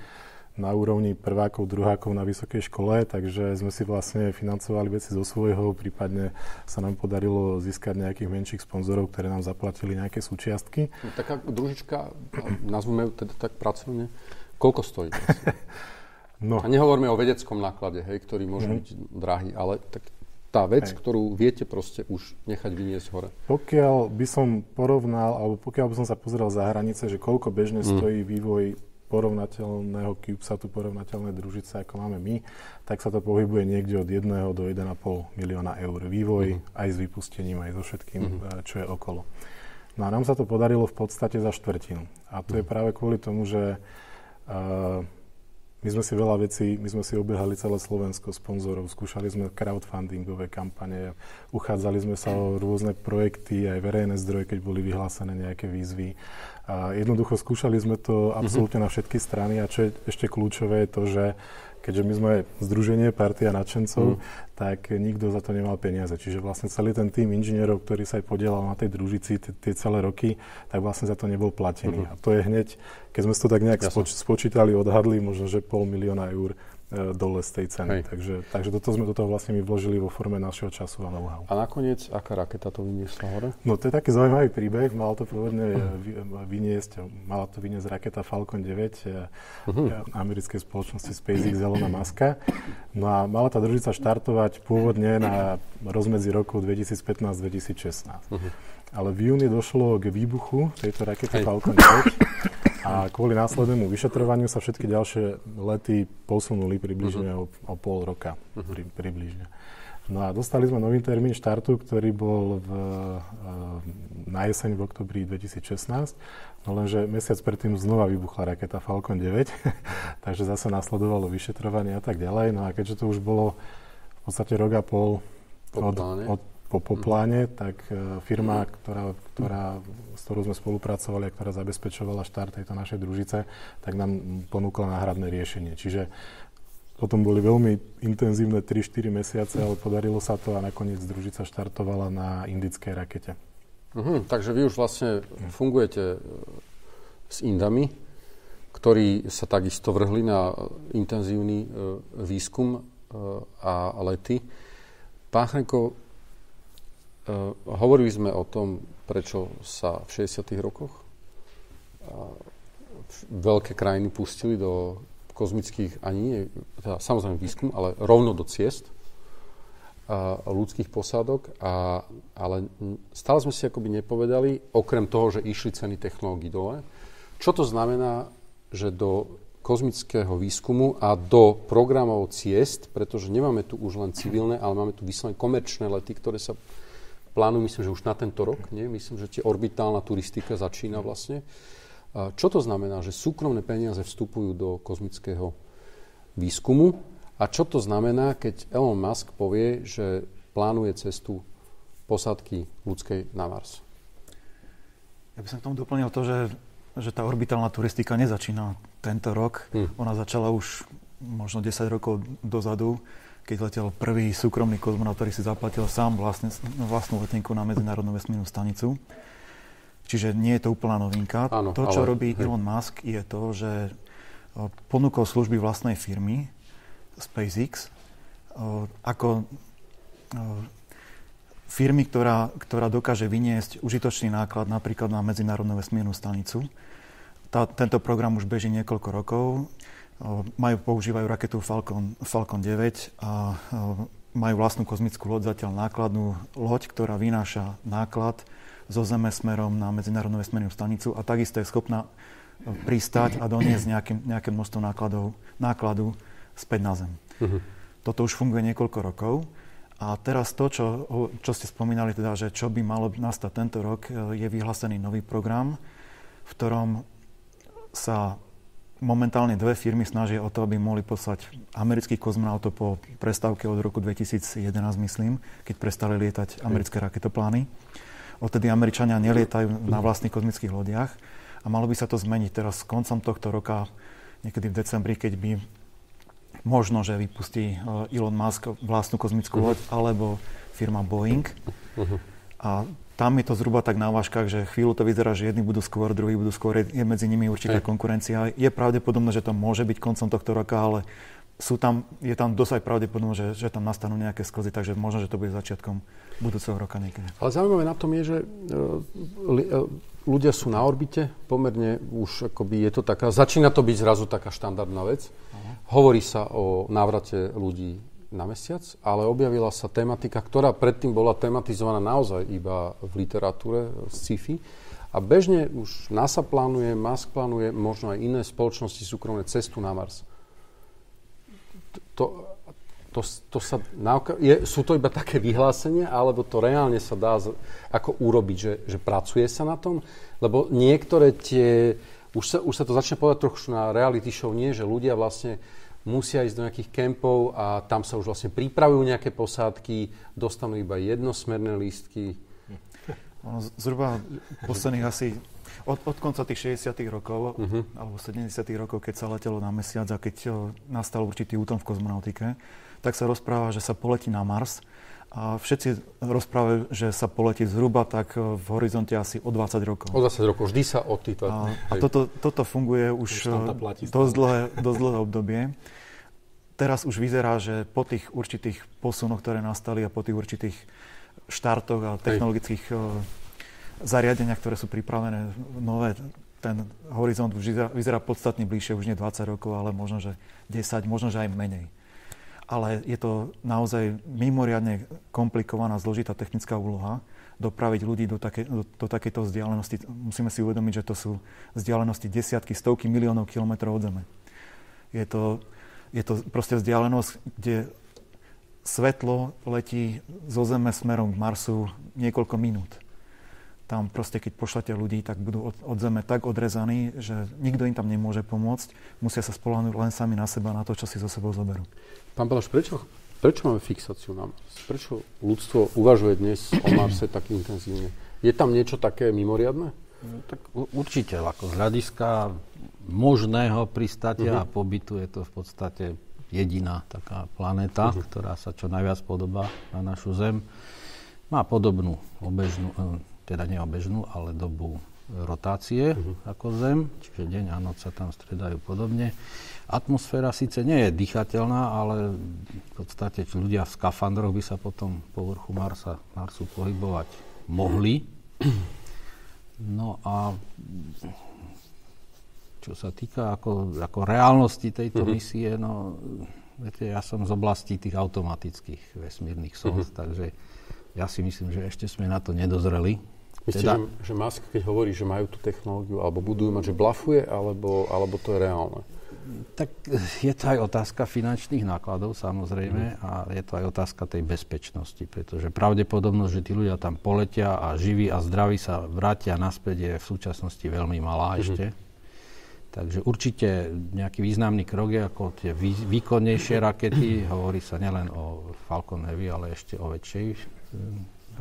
Speaker 4: na úrovni prvákov, druhákov na vysokej škole, takže sme si vlastne financovali veci zo svojho, prípadne sa nám podarilo získať nejakých menších sponzorov, ktoré nám zaplatili nejaké súčiastky.
Speaker 1: Taká družička, nazvime ju teda tak pracovne, koľko stojí? No. A nehovoríme o vedeckom náklade, hej, ktorý môže byť drahý, ale tak tá vec, ktorú viete proste už nechať vyniesť hore.
Speaker 4: Pokiaľ by som porovnal, alebo pokiaľ by som sa pozrel za hranice, že koľko bežne stojí vývoj porovnateľného CubeSatu, porovnateľné družice, ako máme my, tak sa to pohybuje niekde od 1 do 1,5 milióna eur. Vývoj aj s vypustením, aj so všetkým, čo je okolo. No a nám sa to podarilo v podstate za štvrtinu. A to je práve kvôli tomu, že my sme si veľa vecí, my sme si obiehali celé Slovensko sponzorov, skúšali sme crowdfundingové kampane, uchádzali sme sa o rôzne projekty, aj verejné zdroje, keď boli vyhlásené nejaké výzvy. A jednoducho skúšali sme to absolútne na všetky strany a čo je ešte kľúčové je to, že keďže my sme združenie partia nadšencov, tak nikto za to nemal peniaze. Čiže vlastne celý ten tím inžinierov, ktorý sa aj podielal na tej družici tie celé roky, tak vlastne za to nebol platený. A to je hneď, keď sme to tak nejak spočítali, odhadli, možno, že 500 000 eur dole z tej ceny. Takže toto sme do toho vlastne my vložili vo forme našeho času a know-how.
Speaker 1: A nakoniec, aká raketa to vyniesla hore?
Speaker 4: No to je taký zaujímavý príbeh. Mala to vyniesť raketa Falcon 9 americkej spoločnosti SpaceX Elona Muska. No a mala tá družica štartovať pôvodne na rozmedzi roku 2015-2016. Ale v júni došlo k výbuchu tejto rakety Falcon 9 a kvôli následnému vyšetrovaniu sa všetky ďalšie lety posunuli približne o pol roka. Približne. No a dostali sme nový termín štartu, ktorý bol na jeseň v oktobri 2016. No lenže mesiac predtým znova vybuchla raketa Falcon 9, takže zase nasledovalo vyšetrovanie a tak ďalej. No a keďže to už bolo v podstate rok a pol po pláne, tak firma, s ktorou sme spolupracovali a ktorá zabezpečovala štart tejto našej družice, tak nám ponúkla náhradné riešenie. Čiže potom boli veľmi intenzívne 3-4 mesiace, ale podarilo sa to a nakoniec družica štartovala na indickej rakete.
Speaker 1: Takže vy už vlastne fungujete s Indami, ktorí sa takisto vrhli na intenzívny výskum a lety. Pán Hrenko, hovorili sme o tom, prečo sa v 60. rokoch veľké krajiny pustili do kozmických, ani nie, teda samozrejme výskum, ale rovno do ciest ľudských posádok, ale stále sme si akoby nepovedali, okrem toho, že išli ceny technológií dole, čo to znamená, že do kozmického výskumu a do programov ciest, pretože nemáme tu už len civilné, ale máme tu vyslovene komerčné lety, ktoré sa plánujú, myslím, že už na tento rok, nie? Myslím, že orbitálna turistika začína vlastne. Čo to znamená, že súkromné peniaze vstupujú do kozmického výskumu a čo to znamená, keď Elon Musk povie, že plánuje cestu posádky ľudskej na Mars?
Speaker 2: Ja by som k tomu doplnil to, že tá orbitálna turistika nezačína tento rok. Ona začala už možno 10 rokov dozadu, keď letel prvý súkromný kozmonaut, ktorý si zaplatil sám vlastnú letenku na Medzinárodnú vesmírnu stanicu. Čiže nie je to úplná novinka.
Speaker 1: Áno,
Speaker 2: to, čo robí Elon Musk, je to, že ponúkol služby vlastnej firmy SpaceX ako firmy, ktorá dokáže vyniesť užitočný náklad napríklad na Medzinárodnú vesmírnu stanicu. Tento program už beží niekoľko rokov. Používajú raketu Falcon 9 a majú vlastnú kozmickú loď, zatiaľ nákladnú loď, ktorá vynáša náklad zo Zeme smerom na Medzinárodnú vesmírnu stanicu a takisto je schopná pristáť a doniesť nejaké množstvo nákladu späť na Zem. Toto už funguje niekoľko rokov. A teraz to, čo ste spomínali, teda, že čo by malo nastať tento rok, je vyhlásený nový program, v ktorom sa momentálne dve firmy snažia o to, aby mohli poslať amerických kozmonautov po prestávke od roku 2011, myslím, keď prestali lietať americké raketoplány. Odtedy Američania nelietajú na vlastných kozmických lodiach a malo by sa to zmeniť teraz koncom tohto roka, niekedy v decembri, keď by možno, že vypustí Elon Musk vlastnú kozmickú loď alebo firma Boeing. A tam je to zhruba tak na vážkach, že chvíľu to vyzerá, že jedni budú skôr, druhí budú skôr, je medzi nimi určitá konkurencia. Je pravdepodobné, že to môže byť koncom tohto roka, ale je tam dosť aj pravdepodobné, že tam nastanú nejaké sklzy, takže možno, že to bude začiatkom budúceho roka niekedy. Ale
Speaker 1: zaujímavé na tom je, že ľudia sú na orbite, pomerne už akoby je to taká, začína to byť zrazu taká štandardná vec. Hovorí sa o návrate ľudí na mesiac, ale objavila sa tematika, ktorá predtým bola tematizovaná naozaj iba v literatúre, sci-fi. A bežne už NASA plánuje, Musk plánuje, možno aj iné spoločnosti súkromné cestu na Mars. Sú to iba také vyhlásenia, alebo to reálne sa dá ako urobiť, že pracuje sa na tom? Lebo niektoré tie, už sa to začne povedať trochu na reality show, nie, že ľudia vlastne musia ísť do nejakých kempov a tam sa už vlastne pripravujú nejaké posádky, dostanú iba jednosmerné lístky.
Speaker 2: Zhruba posledných asi od konca tých 60. rokov alebo 70. rokov, keď sa letelo na mesiac a keď nastal určitý útlm v kozmonautike, tak sa rozpráva, že sa poletí na Mars a všetci rozprávajú, že sa poletí zhruba tak v horizonte asi o 20 rokov. O
Speaker 1: 20 rokov, vždy sa odtýta.
Speaker 2: A toto funguje už dosť dlhé obdobie. Teraz už vyzerá, že po tých určitých posunoch, ktoré nastali a po tých určitých štartoch a technologických zariadeniach, ktoré sú pripravené nové, ten horizont už vyzerá podstatne bližšie, už nie 20 rokov, ale možno, že 10, možno, že aj menej. Ale je to naozaj mimoriadne komplikovaná, zložitá technická úloha dopraviť ľudí do takejto vzdialenosti. Musíme si uvedomiť, že to sú vzdialenosti desiatky, stovky miliónov kilometrov od Zeme. Je to proste vzdialenosť, kde svetlo letí zo Zeme smerom k Marsu niekoľko minút. Tam proste, keď pošlete ľudí, tak budú od Zeme tak odrezaní, že nikto im tam nemôže pomôcť. Musia sa spoľahnúť len sami na seba, na to, čo si zo sebou zoberú.
Speaker 1: Pán Balaš, prečo máme fixáciu na Mars? Prečo ľudstvo uvažuje dnes o Marse tak intenzívne? Je tam niečo také mimoriadne?
Speaker 3: Tak určite, ako z hľadiska možného pristátia a pobytu je to v podstate jediná taká planéta, ktorá sa čo najviac podobá na našu Zem. Má podobnú obežnú, teda nie obežnú, ale dobu rotácie ako Zem, čiže deň a noc sa tam stredajú podobne. Atmosféra síce nie je dýchateľná, ale v podstate ľudia v skafandroch by sa potom po vrchu Marsu pohybovať mohli. No a čo sa týka ako reálnosti tejto misie, no viete, ja som z oblasti tých automatických vesmírnych sond, takže ja si myslím, že ešte sme na to nedozreli.
Speaker 1: Myslíte, že Musk, keď hovorí, že majú tú technológiu, alebo budú mať, že blafuje, alebo to je reálne?
Speaker 3: Tak je to aj otázka finančných nákladov, samozrejme, a je to aj otázka tej bezpečnosti, pretože pravdepodobnosť, že tí ľudia tam poletia a živí a zdraví sa vrátia naspäť, je v súčasnosti veľmi malá ešte. Takže určite nejaký významný krok je ako tie výkonnejšie rakety. Hovorí sa nielen o Falcon Heavy, ale ešte o väčšej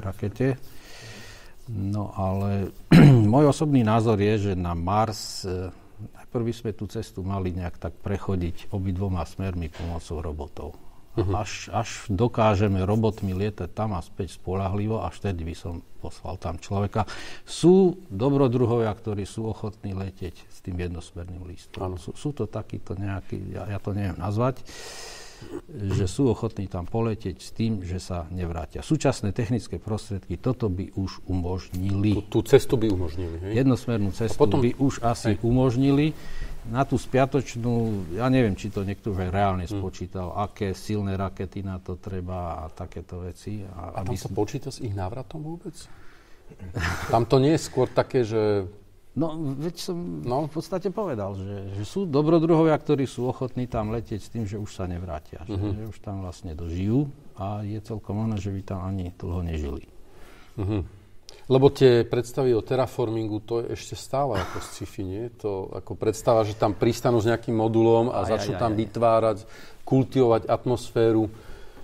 Speaker 3: rakete. No ale môj osobný názor je, že na Mars najprv by sme tú cestu mali nejak tak prechodiť obidvoma smermi pomocou robotov. Až dokážeme robotmi lietať tam a späť spoľahlivo, až vtedy by som poslal tam človeka. Sú dobrodruhovia, ktorí sú ochotní letieť s tým jednosmerným lístkom. Sú to takíto nejakí, ja to neviem nazvať, že sú ochotní tam poletieť s tým, že sa nevrátia. Súčasné technické prostriedky toto by už umožnili.
Speaker 1: Tú cestu by umožnili, hej?
Speaker 3: Jednosmernú cestu by už asi umožnili. Na tú spiatočnú, ja neviem, či to niekto už aj reálne spočítal, aké silné rakety na to treba a takéto veci.
Speaker 1: A tam sa počíta s ich návratom vôbec? Tam to nie je skôr také, že...
Speaker 3: No, veď som v podstate povedal, že sú dobrodruhovia, ktorí sú ochotní tam letieť s tým, že už sa nevrátia. Že už tam vlastne dožijú a je celkom ono, že by tam ani dlho nežili.
Speaker 1: Lebo tie predstavy o terraformingu, to je ešte stále ako sci-fi, nie? To ako predstava, že tam pristanú s nejakým modulom a začnú tam vytvárať, kultivovať atmosféru.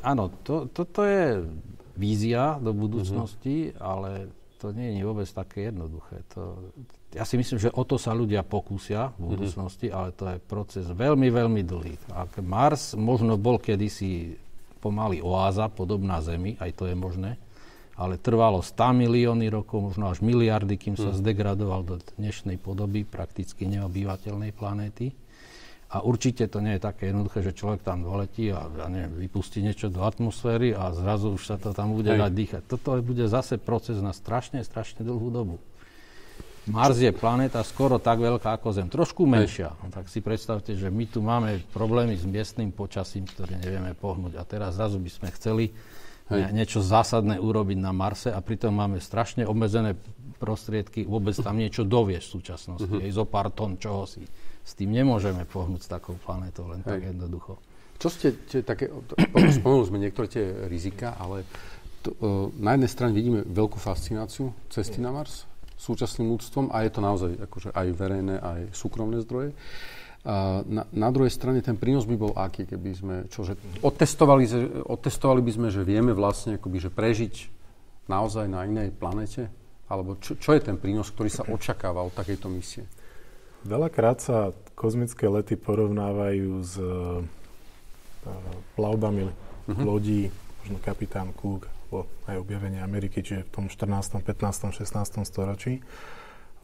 Speaker 3: Áno, toto je vízia do budúcnosti, ale to nie je vôbec také jednoduché. Ja si myslím, že o to sa ľudia pokúsia v budúcnosti, ale to je proces veľmi, veľmi dlhý. Mars možno bol kedysi pomaly oáza, podobná Zemi, aj to je možné, ale trvalo 100 milióny rokov, možno až miliardy, kým sa zdegradoval do dnešnej podoby prakticky neobyvateľnej planéty. A určite to nie je také jednoduché, že človek tam doletí a vypustí niečo do atmosféry a zrazu už sa to tam bude dať dýchať. Toto bude zase proces na strašne dlhú dobu. Mars je planéta skoro tak veľká ako Zem, trošku menšia. Tak si predstavte, že my tu máme problémy s miestnym počasím, ktoré nevieme pohnúť. A teraz zrazu by sme chceli niečo zásadné urobiť na Marse a pritom máme strašne obmedzené prostriedky vôbec tam niečo doviesť v súčasnosti. Je zo pár tón čohosi. S tým nemôžeme pohnúť s takou planétou, len tak jednoducho.
Speaker 1: Čo ste také, spomenuli sme niektoré tie rizika, ale na jednej strane vidíme veľkú fascináciu cesty na Mars súčasným ľudstvom a je to naozaj akože aj verejné, aj súkromné zdroje. A na druhej strane ten prínos by bol aký, keby sme otestovali by sme, že vieme vlastne akoby, že prežiť naozaj na inej planete? Alebo čo je ten prínos, ktorý sa očakáva od takejto misie?
Speaker 4: Veľakrát sa kozmické lety porovnávajú s plavbami lodí, možno kapitán Cook, aj objavenie Ameriky, čiže v tom 14., 15., 16. storočí.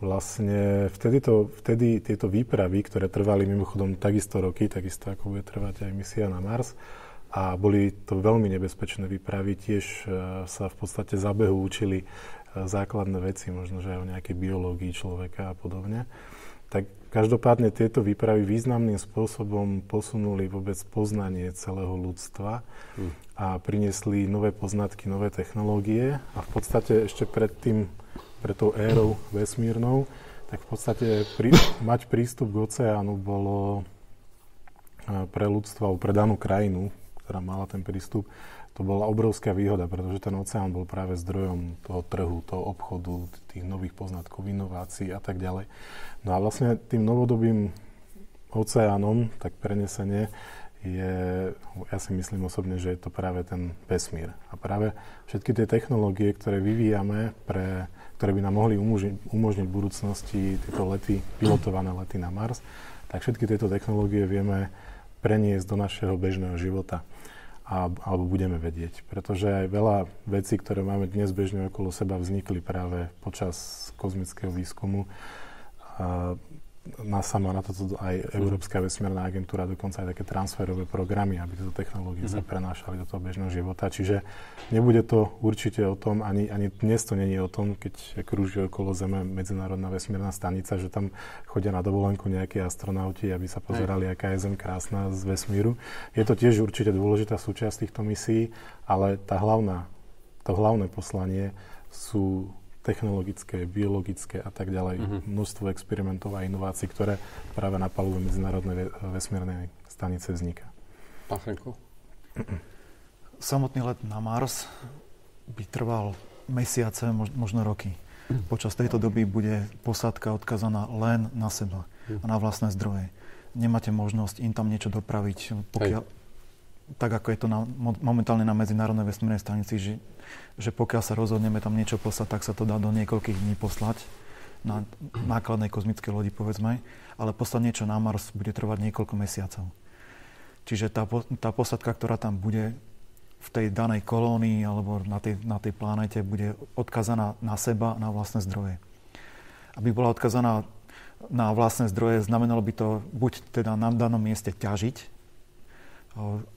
Speaker 4: Vlastne vtedy tieto výpravy, ktoré trvali mimochodom takisto roky, takisto ako bude trvať aj misia na Mars, a boli to veľmi nebezpečné výpravy, tiež sa v podstate za behu učili základné veci, možno že aj o nejakej biológii človeka a podobne. Tak každopádne tieto výpravy významným spôsobom posunuli vôbec poznanie celého ľudstva a priniesli nové poznatky, nové technológie a v podstate ešte pred tou érou vesmírnou, tak v podstate mať prístup k oceánu bolo pre ľudstvo, pre danú krajinu, ktorá mala ten prístup, to bola obrovská výhoda, pretože ten oceán bol práve zdrojom toho trhu, toho obchodu, tých nových poznatkov, inovácií a tak ďalej. No a vlastne tým novodobým oceánom, tak prenesenie, ja si myslím osobne, že je to práve ten vesmír. A práve všetky tie technológie, ktoré vyvíjame, ktoré by nám mohli umožniť v budúcnosti tieto pilotované lety na Mars, tak všetky tieto technológie vieme preniesť do našeho bežného života. Alebo budeme vedieť. Pretože aj veľa vecí, ktoré máme dnes bežne okolo seba, vznikli práve počas kozmického výskumu. NASA má na toto aj Európska vesmírna agentúra, dokonca aj také transferové programy, aby tieto technológie sa prenášali do toho bežného života. Čiže nebude to určite o tom, ani dnes to nie je o tom, keď krúži okolo Zeme Medzinárodná vesmírna stanica, že tam chodia na dovolenku nejakí astronauti, aby sa pozerali, aká je Zem krásna z vesmíru. Je to tiež určite dôležitá súčasť týchto misií, ale to hlavné poslanie sú technologické, biologické a tak ďalej. Množstvo experimentov a inovácií, ktoré práve na palube Medzinárodnej vesmírnej stanice vzniká.
Speaker 1: Pán Chrenko?
Speaker 2: Samotný let na Mars by trval mesiace, možno roky. Počas tejto doby bude posádka odkazaná len na seba a na vlastné zdroje. Nemáte možnosť im tam niečo dopraviť, tak ako je to momentálne na Medzinárodnej vesmírnej stanici, že pokiaľ sa rozhodneme tam niečo poslať, tak sa to dá do niekoľkých dní poslať na nákladnej kozmickej lodi, povedzme, ale poslať niečo na Mars bude trvať niekoľko mesiacov. Čiže tá posadka, ktorá tam bude v tej danej kolónii alebo na tej planete, bude odkazaná na seba, na vlastné zdroje. Aby bola odkazaná na vlastné zdroje, znamenalo by to buď teda na danom mieste ťažiť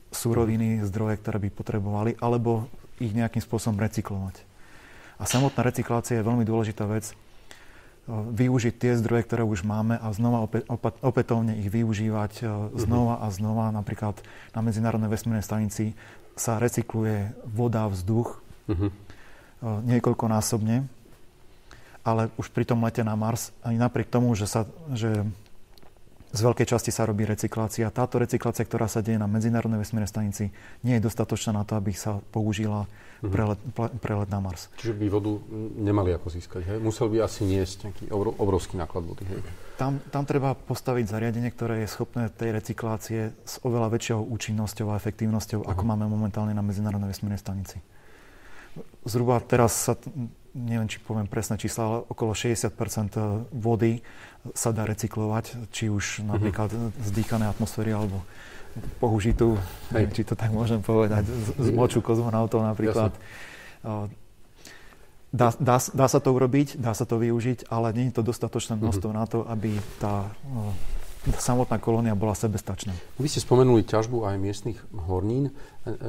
Speaker 2: suroviny, zdroje, ktoré by potrebovali, alebo ich nejakým spôsobom recyklovať. A samotná recyklácia je veľmi dôležitá vec. Využiť tie zdroje, ktoré už máme a znova opätovne ich využívať znova a znova. Napríklad na Medzinárodnej vesmírnej stanici sa recykluje voda, vzduch niekoľkonásobne. Ale už pri tom lete na Mars, ani napriek tomu, že z veľkej časti sa robí recyklácia, táto recyklácia, ktorá sa deje na Medzinárodnej vesmírnej stanici, nie je dostatočná na to, aby sa použila pre let na Mars.
Speaker 1: Čiže by vodu nemali ako získať, hej? Musel by asi niesť nejaký obrovský náklad vody, hej?
Speaker 2: Tam treba postaviť zariadenie, ktoré je schopné tej recyklácie s oveľa väčšou účinnosťou a efektívnosťou, ako máme momentálne na Medzinárodnej vesmírnej stanici. Zhruba teraz sa, neviem, či poviem presné čísla, ale okolo 60% vody sa dá recyklovať, či už napríklad z dýchanej atmosféry, alebo použitú, či to tak môžem povedať, z moču kozmonautov napríklad. Dá sa to urobiť, dá sa to využiť, ale nie je to dostatočné množstvo na to, aby tá samotná kolónia bola sebestačná.
Speaker 1: Vy ste spomenuli ťažbu aj miestnych hornín.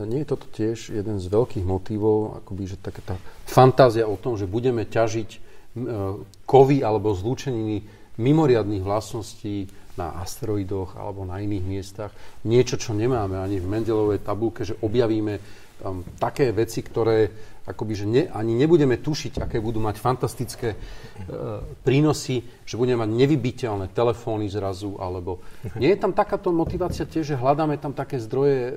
Speaker 1: Nie je toto tiež jeden z veľkých motívov, akoby, že taká tá fantázia o tom, že budeme ťažiť kovy alebo zlúčeniny mimoriadnych vlastností na asteroidoch alebo na iných miestach. Niečo, čo nemáme ani v Mendelovej tabuľke, že objavíme také veci, ktoré akoby, že ani nebudeme tušiť, aké budú mať fantastické prínosy, že budeme mať nevybyteľné telefóny zrazu, alebo nie je tam takáto motivácia tiež, že hľadáme tam také zdroje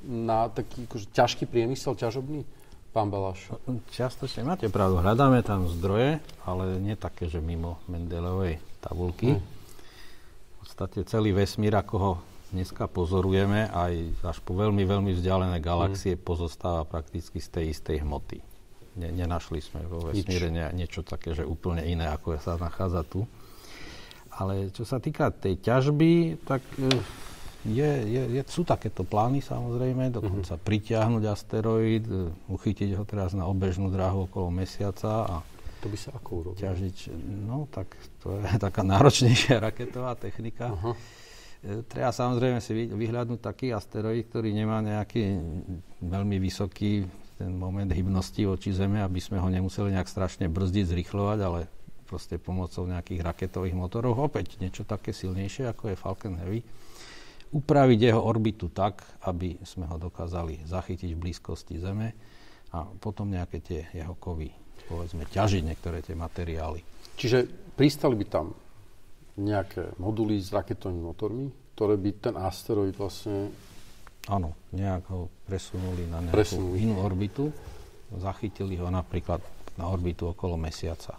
Speaker 1: na taký akože, ťažký priemysel, ťažobný? Pán Baláš.
Speaker 3: Čiastočne máte pravdu, hľadáme tam zdroje, ale nie také, že mimo Mendelovej tabuľky. V podstate celý vesmír, ako ho dneska pozorujeme, aj až po veľmi, veľmi vzdialené galaxie pozostáva prakticky z tej istej hmoty. Nenašli sme vo vesmíre niečo také, že úplne iné, ako sa nachádza tu. Ale čo sa týka tej ťažby, tak sú takéto plány samozrejme, dokonca pritiahnuť asteroid, uchytiť ho teraz na obežnú dráhu okolo Mesiaca a
Speaker 1: to by sa ako urobilo?
Speaker 3: Ťažiť, no tak to je taká náročnejšia raketová technika. Treba samozrejme si vyhľadnúť taký asteroid, ktorý nemá nejaký veľmi vysoký ten moment hybnosti voči Zeme, aby sme ho nemuseli nejak strašne brzdiť, zrýchlovať, ale proste pomocou nejakých raketových motorov, opäť niečo také silnejšie, ako je Falcon Heavy, upraviť jeho orbitu tak, aby sme ho dokázali zachytiť v blízkosti Zeme a potom nejaké tie jeho kovy, povedzme, ťažiť niektoré tie materiály.
Speaker 1: Čiže pristali by tam nejaké moduly s raketovými motormi, ktoré by ten asteroid vlastne...
Speaker 3: Áno, nejak ho presunuli na nejakú inú orbitu, zachytili ho napríklad na orbitu okolo Mesiaca.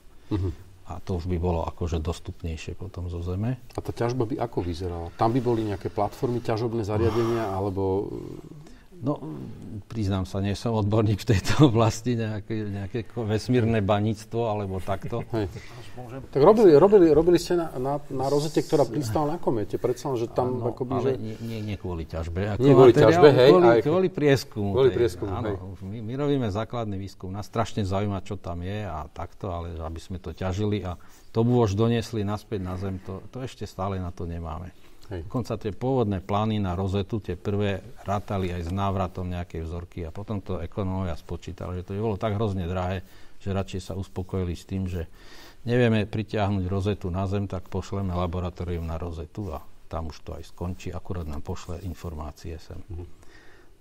Speaker 3: A to už by bolo akože dostupnejšie potom zo Zeme. A
Speaker 1: tá ťažba by ako vyzerala? Tam by boli nejaké platformy, ťažobné zariadenia, alebo...
Speaker 3: No, priznám sa, nie som odborník v tejto oblasti, nejaké vesmírne baníctvo, alebo takto.
Speaker 1: Hej. Tak robili ste na rozete, ktorá pristala na komete. Predsa, že tam akoby...
Speaker 3: Ale nie kvôli ťažbe.
Speaker 1: Nie kvôli ťažbe, hej.
Speaker 3: Kvôli prieskumu.
Speaker 1: Kvôli prieskumu,
Speaker 3: hej. My robíme základný výskum. Nás strašne zaujíma, čo tam je a takto, ale aby sme to ťažili a to už doniesli naspäť na Zem, to ešte stále na to nemáme. Dokonca tie pôvodné plány na rozetu, tie prvé rátali aj s návratom nejakej vzorky a potom to ekonómovia spočítali, že to by bolo tak hrozne drahé, že radšej sa uspokojili s tým, že nevieme pritiahnuť rozetu na Zem, tak pošleme laboratórium na rozetu a tam už to aj skončí, akurát nám pošle informácie sem.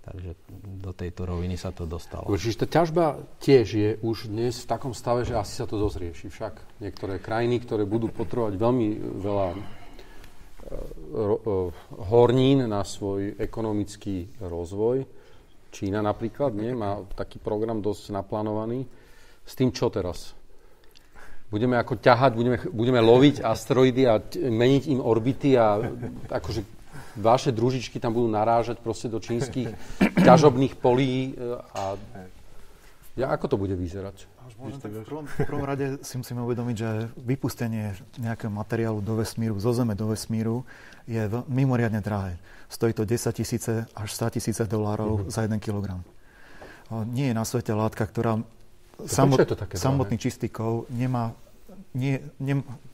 Speaker 3: Takže do tejto roviny sa to dostalo.
Speaker 1: Čiže tá ťažba tiež je už dnes v takom stave, že asi sa to dozrieši však. Niektoré krajiny, ktoré budú potrebovať veľmi veľa hornín na svoj ekonomický rozvoj. Čína napríklad má taký program dosť naplánovaný. S tým čo teraz? Budeme ako ťahať, budeme loviť asteroidy a meniť im orbity a akože vaše družičky tam budú narážať proste do čínskych ťažobných polí a Ako to bude vyzerať?
Speaker 2: V prvom rade si musíme uvedomiť, že vypustenie nejakého materiálu do vesmíru, zo Zeme do vesmíru je mimoriadne drahé. Stojí to 10 000 až 100 000 dolárov za 1 kilogram. Nie je na svete látka, ktorá samotný čistý kov nemá,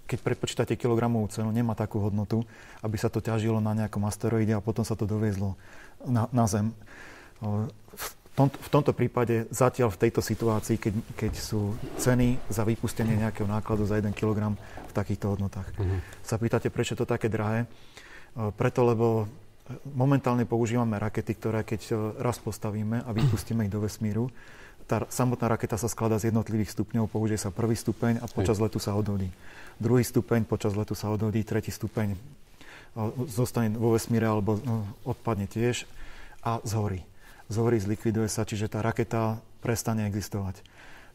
Speaker 2: keď prepočítate kilogramovú cenu, nemá takú hodnotu, aby sa to ťažilo na nejakom asteroide a potom sa to doviezlo na Zem. V tomto prípade zatiaľ v tejto situácii, keď sú ceny za vypustenie nejakého nákladu za 1 kg v takýchto hodnotách. Sa pýtate, prečo je to také drahé? Preto, lebo momentálne používame rakety, ktoré keď raz postavíme a vypustíme ich do vesmíru, tá samotná raketa sa skladá z jednotlivých stupňov, použije sa prvý stupeň a počas letu sa odhodí. Druhý stupeň, počas letu sa odhodí, tretí stupeň zostane vo vesmíre alebo odpadne tiež a zhorí, zlikviduje sa, čiže tá raketa prestane existovať.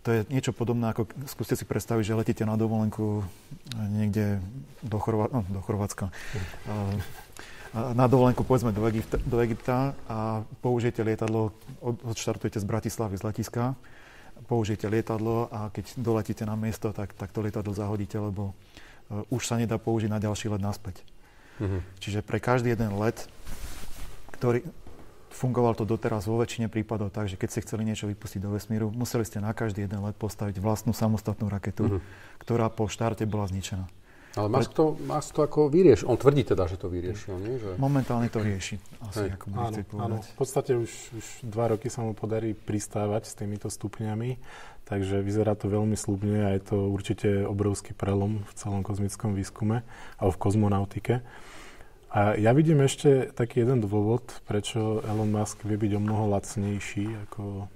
Speaker 2: To je niečo podobné, ako skúste si predstaviť, že letíte na dovolenku niekde do Chorvátska. Na dovolenku povedzme do Egypta a použijete lietadlo, odštartujete z Bratislavy z letiska, použijete lietadlo a keď doletíte na miesto, tak to lietadlo zahodíte, lebo už sa nedá použiť na ďalší let naspäť. Čiže pre každý jeden let, ktorý fungoval to doteraz vo väčšine prípadov tak, že keď ste chceli niečo vypustiť do vesmíru, museli ste na každý jeden let postaviť vlastnú samostatnú raketu, ktorá po štarte bola zničená.
Speaker 1: Ale Musk to ako vyrieši. On tvrdí teda, že to vyriešil, nie? Že...
Speaker 2: Momentálne to rieši. Asi, ako budete povedať.
Speaker 4: Áno. V podstate už 2 roky sa mu podarí pristávať s týmito stupňami, takže vyzerá to veľmi sľubne a je to určite obrovský prelom v celom kozmickom výskume alebo v kozmonautike. A ja vidím ešte taký jeden dôvod, prečo Elon Musk vie byť o mnoho lacnejší ako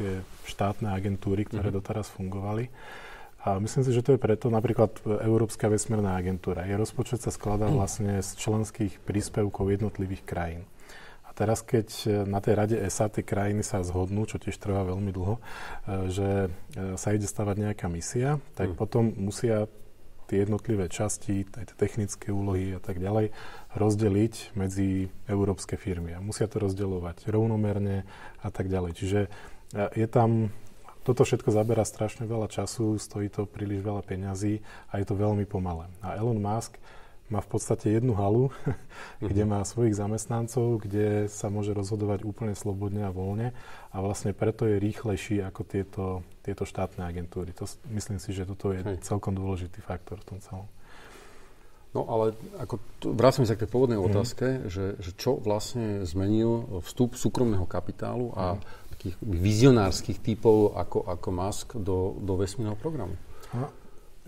Speaker 4: tie štátne agentúry, ktoré doteraz fungovali. A myslím si, že to je preto napríklad Európska vesmírna agentúra. Jej rozpočet sa skladá vlastne z členských príspevkov jednotlivých krajín. A teraz, keď na tej rade ESA tie krajiny sa zhodnú, čo tiež trvá veľmi dlho, že sa ide stavať nejaká misia, tak potom musia tie jednotlivé časti, aj tie technické úlohy a tak ďalej, rozdeliť medzi európske firmy. A musia to rozdeľovať rovnomerne a tak ďalej. Čiže je tam, toto všetko zaberá strašne veľa času, stojí to príliš veľa peňazí a je to veľmi pomalé. A Elon Musk má v podstate jednu halu, kde má svojich zamestnancov, kde sa môže rozhodovať úplne slobodne a voľne a vlastne preto je rýchlejší ako tieto štátne agentúry. Myslím si, že toto je celkom dôležitý faktor v tom celom.
Speaker 1: No ale vracím sa k tej pôvodnej otázke, že čo vlastne zmenil vstup súkromného kapitálu a takých vizionárskych typov ako Musk do vesmírneho programu.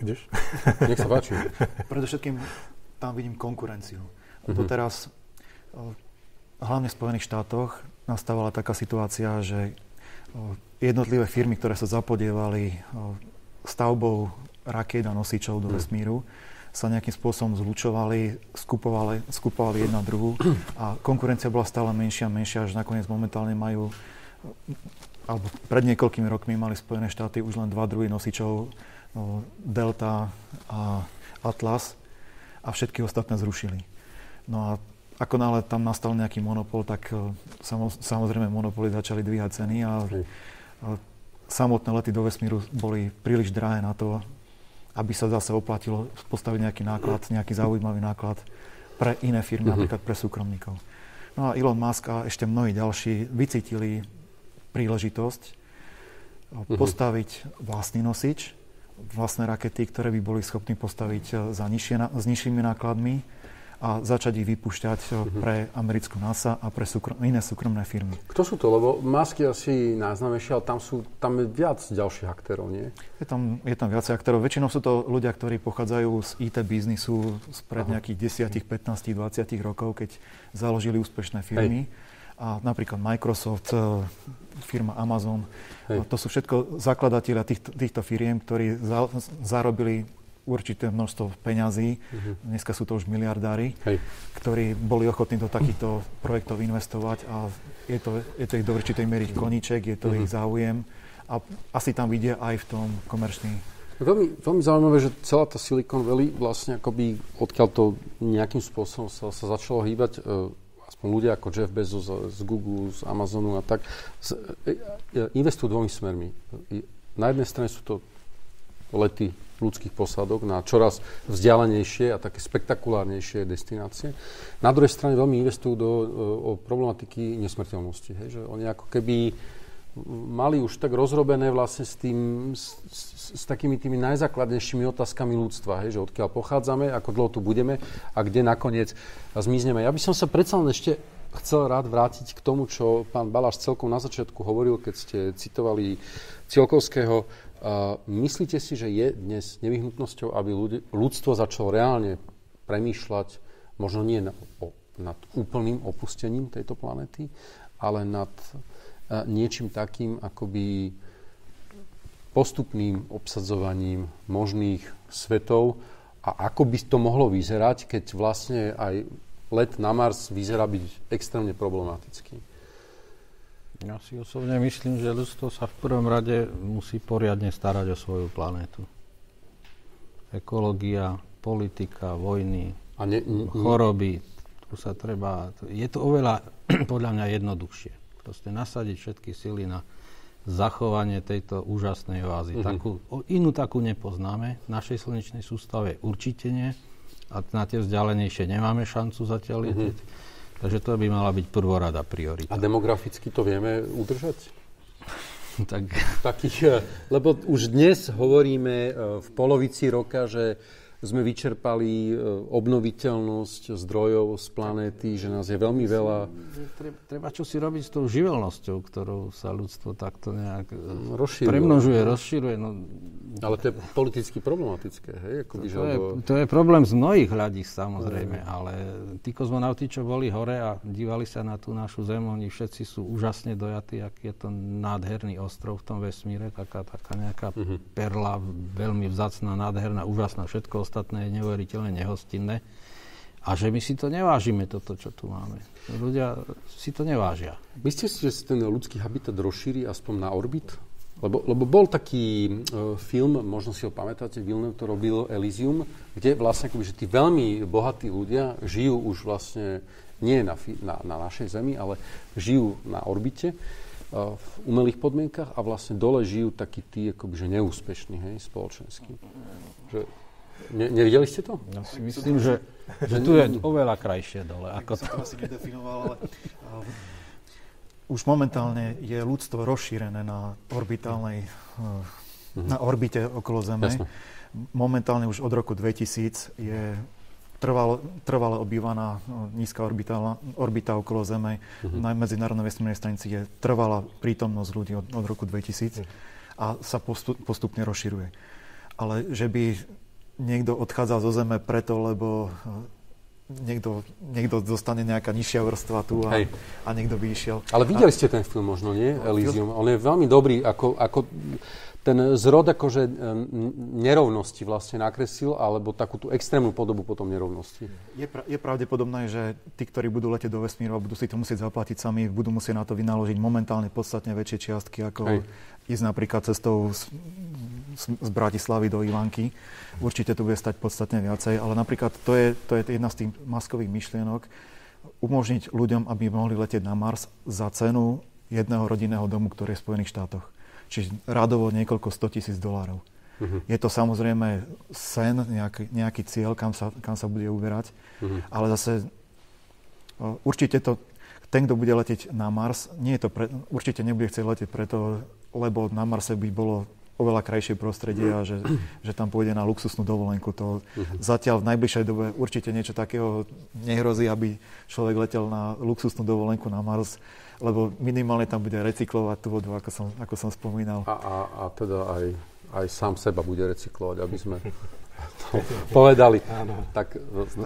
Speaker 4: Ideš?
Speaker 1: Nech sa páči.
Speaker 2: Predovšetkým tam vidím konkurenciu. Doteraz hlavne v Spojených štátoch nastávala taká situácia, že jednotlivé firmy, ktoré sa zapodievali stavbou rakiet a nosičov do vesmíru, sa nejakým spôsobom zlučovali, skupovali jedna druhú a konkurencia bola stále menšia a menšia, až nakoniec momentálne majú, alebo pred niekoľkými rokmi mali Spojené štáty už len 2 druhy nosičov, Delta a Atlas, a všetky ostatné zrušili. No a ako náhle tam nastal nejaký monopol, tak samozrejme monopoly začali dvíhať ceny a samotné lety do vesmíru boli príliš drahé na to, aby sa zase oplatilo postaviť nejaký náklad, nejaký zaujímavý náklad pre iné firmy, napríklad pre súkromníkov. No a Elon Musk a ešte mnohí ďalší vycítili príležitosť postaviť vlastný nosič, vlastné rakety, ktoré by boli schopní postaviť s nižšími nákladmi a začať ich vypúšťať pre americkú NASA a pre iné súkromné firmy.
Speaker 1: Kto sú to? Lebo Musk je asi najznámejší, ale tam je viac ďalších aktérov, nie?
Speaker 2: Je tam viac aktérov. Väčšinou sú to ľudia, ktorí pochádzajú z IT biznisu spred nejakých 10, 15, 20 rokov, keď založili úspešné firmy. A napríklad Microsoft, firma Amazon. To sú všetko zakladatelia týchto firiem, ktorí zarobili určité množstvo peňazí. Dneska sú to už miliardári, ktorí boli ochotní do takýchto projektov investovať a je to ich do určitej miery koníček, je to ich záujem a asi tam vidia aj v tom komerčný.
Speaker 1: Veľmi, veľmi zaujímavé, že celá tá Silicon Valley vlastne akoby odkiaľ to nejakým spôsobom sa začalo hýbať aspoň ľudia ako Jeff Bezos z Google, z Amazonu a tak, investujú dvomi smermi. Na jednej strane sú to lety ľudských posádok na čoraz vzdialenejšie a také spektakulárnejšie destinácie. Na druhej strane veľmi investujú do problematiky nesmrteľnosti. Hej? Že oni ako keby mali už tak rozrobené vlastne s takými tými najzákladnejšími otázkami ľudstva. Hej? Že odkiaľ pochádzame, ako dlho tu budeme a kde nakoniec zmizneme. Ja by som sa predsa len ešte chcel rád vrátiť k tomu, čo pán Balaš celkom na začiatku hovoril, keď ste citovali Ciolkovského. Myslíte si, že je dnes nevyhnutnosťou, aby ľudstvo začalo reálne premýšľať, možno nie nad úplným opustením tejto planéty, ale nad niečím takým, akoby postupným obsadzovaním možných svetov a ako by to mohlo vyzerať, keď vlastne aj let na Mars vyzerá byť extrémne problematický?
Speaker 3: Ja si osobne myslím, že ľudstvo sa v prvom rade musí poriadne starať o svoju planétu. Ekológia, politika, vojny, choroby, tu sa treba... Je to oveľa, podľa mňa, jednoduchšie. Proste nasadiť všetky sily na zachovanie tejto úžasnej oázy. Inú takú nepoznáme. V našej slnečnej sústave určite nie. A na tie vzdialenejšie nemáme šancu zatiaľ letieť. Takže to by mala byť prvorada priorita.
Speaker 1: A demograficky to vieme udržať?
Speaker 3: Tak...
Speaker 1: Lebo už dnes hovoríme v polovici roka, že sme vyčerpali obnoviteľnosť zdrojov z planéty, že nás je veľmi veľa.
Speaker 3: Treba čo si robiť s tou živelnosťou, ktorou sa ľudstvo takto nejak
Speaker 1: premnožuje,
Speaker 3: rozširuje. No,
Speaker 1: ale to je politicky problematické, hej?
Speaker 3: To je problém z mnohých hľadísk, samozrejme, ale tí kozmonauti, čo boli hore a dívali sa na tú našu Zem, oni všetci sú úžasne dojatí, aký je to nádherný ostrov v tom vesmíre, taká nejaká perla, veľmi vzácna, nádherná, úžasná, všetko ostatné je neuveriteľne nehostinné. A že my si to nevážime, toto, čo tu máme. Ľudia si to nevážia.
Speaker 1: Myslíte si, že si ten ľudský habitat rozšíri aspoň na orbit? Lebo bol taký film, možno si ho pamätáte, Villeneuve to robil, Elysium, kde vlastne akoby, že tí veľmi bohatí ľudia žijú už vlastne nie na našej Zemi, ale žijú na orbite v umelých podmienkach a vlastne dole žijú takí tí akoby, že neúspešní, hej, spoločenskí. Že, nevideli ste to?
Speaker 3: Ja si myslím, že tu je oveľa krajšie dole. Ako to
Speaker 2: asi nedefinoval, ale... Už momentálne je ľudstvo rozšírené na na orbite okolo Zeme.
Speaker 1: Jasne.
Speaker 2: Momentálne už od roku 2000 je trvale obývaná nízka orbita okolo Zeme. Na Medzinárodnej vesmírnej stanici je trvalá prítomnosť ľudí od roku 2000 a sa postupne rozširuje. Ale že by niekto odchádzal zo Zeme preto, lebo niekto dostane nejaká nižšia vrstva tu a niekto by išiel.
Speaker 1: Ale videli ste ten film možno, nie? Elysium. On je veľmi dobrý, ako ten zrod akože nerovnosti vlastne nakresil, alebo takú tú extrémnu podobu potom nerovnosti.
Speaker 2: Je pravdepodobné, že tí, ktorí budú letieť do vesmíru a budú si to musieť zaplatiť sami, budú musieť na to vynaložiť momentálne podstatne väčšie čiastky, ako ísť napríklad cestou z Bratislavy do Ivanky. Určite to bude stať podstatne viacej, ale napríklad to je jedna z tých maskových myšlienok, umožniť ľuďom, aby mohli letieť na Mars za cenu jedného rodinného domu, ktorý je v Spojených štátoch. Čiže radovo niekoľko $100,000. Je to samozrejme sen, nejaký cieľ, kam sa bude uberať, ale zase určite ten, kto bude letieť na Mars, určite nebude chcieť letieť preto, lebo na Marse by bolo oveľa krajšie prostredie a že tam pôjde na luxusnú dovolenku. To zatiaľ v najbližšej dobe určite niečo takého nehrozí, aby človek letel na luxusnú dovolenku na Mars, lebo minimálne tam bude recyklovať tú vodu, ako som spomínal.
Speaker 1: A teda aj sám seba bude recyklovať, aby sme to povedali. Tak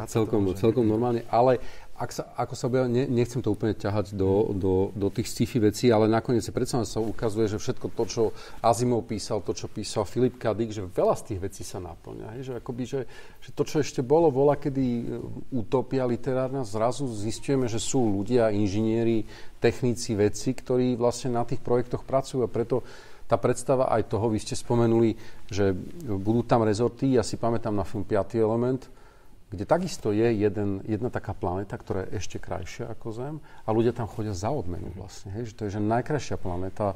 Speaker 1: celkom normálne. Ale ako sa bude, nechcem to úplne ťahať do tých sci-fi vecí, ale nakoniec predsa sa ukazuje, že všetko to, čo Asimov písal, to, čo písal Philip K. Dick, že veľa z tých vecí sa naplňa. Že to, čo ešte bolo voľakedy utopia literárna, zrazu zistujeme, že sú ľudia, inžinieri, techníci, vedci, ktorí vlastne na tých projektoch pracujú a preto tá predstava aj toho, vy ste spomenuli, že budú tam rezorty, ja si pamätám na film 5. element, kde takisto je jedna taká planéta, ktorá je ešte krajšia ako Zem a ľudia tam chodia za odmenu vlastne. Hej? Že to je že najkrajšia planéta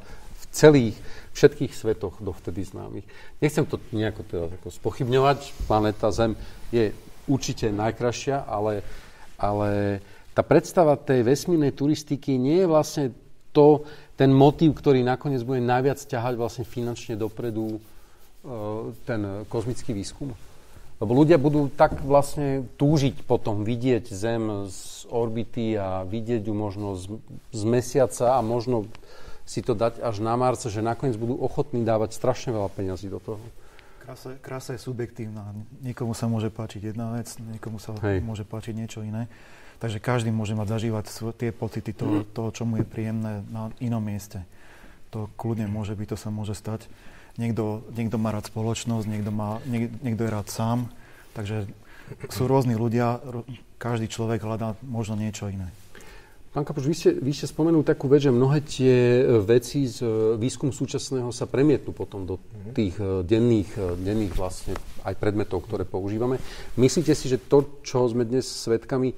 Speaker 1: v všetkých svetoch dovtedy známych. Nechcem to nejako teda spochybňovať. Planéta Zem je určite najkrajšia, ale tá predstava tej vesmírnej turistiky nie je vlastne ten motív, ktorý nakoniec bude najviac ťahať vlastne finančne dopredu ten kozmický výskum. Lebo ľudia budú tak vlastne túžiť potom vidieť Zem z orbity a vidieť ju možno z mesiaca a možno si to dať až na Mars, že nakoniec budú ochotní dávať strašne veľa peňazí do toho.
Speaker 2: Krása je subjektívna. Niekomu sa môže páčiť jedna vec, niekomu sa môže páčiť niečo iné. Takže každý môže mať zažívať tie pocity toho, čo mu je príjemné na inom mieste. To kľudne môže byť, to sa môže stať. Niekto má rád spoločnosť, niekto je rád sám. Takže sú rôzni ľudia, každý človek hľadá možno niečo iné.
Speaker 1: Pán Kapuš, vy ste spomenuli takú vec, že mnohé tie veci z výskumu súčasného sa premietnú potom do tých denných vlastne aj predmetov, ktoré používame. Myslíte si, že to, čo sme dnes svedkami,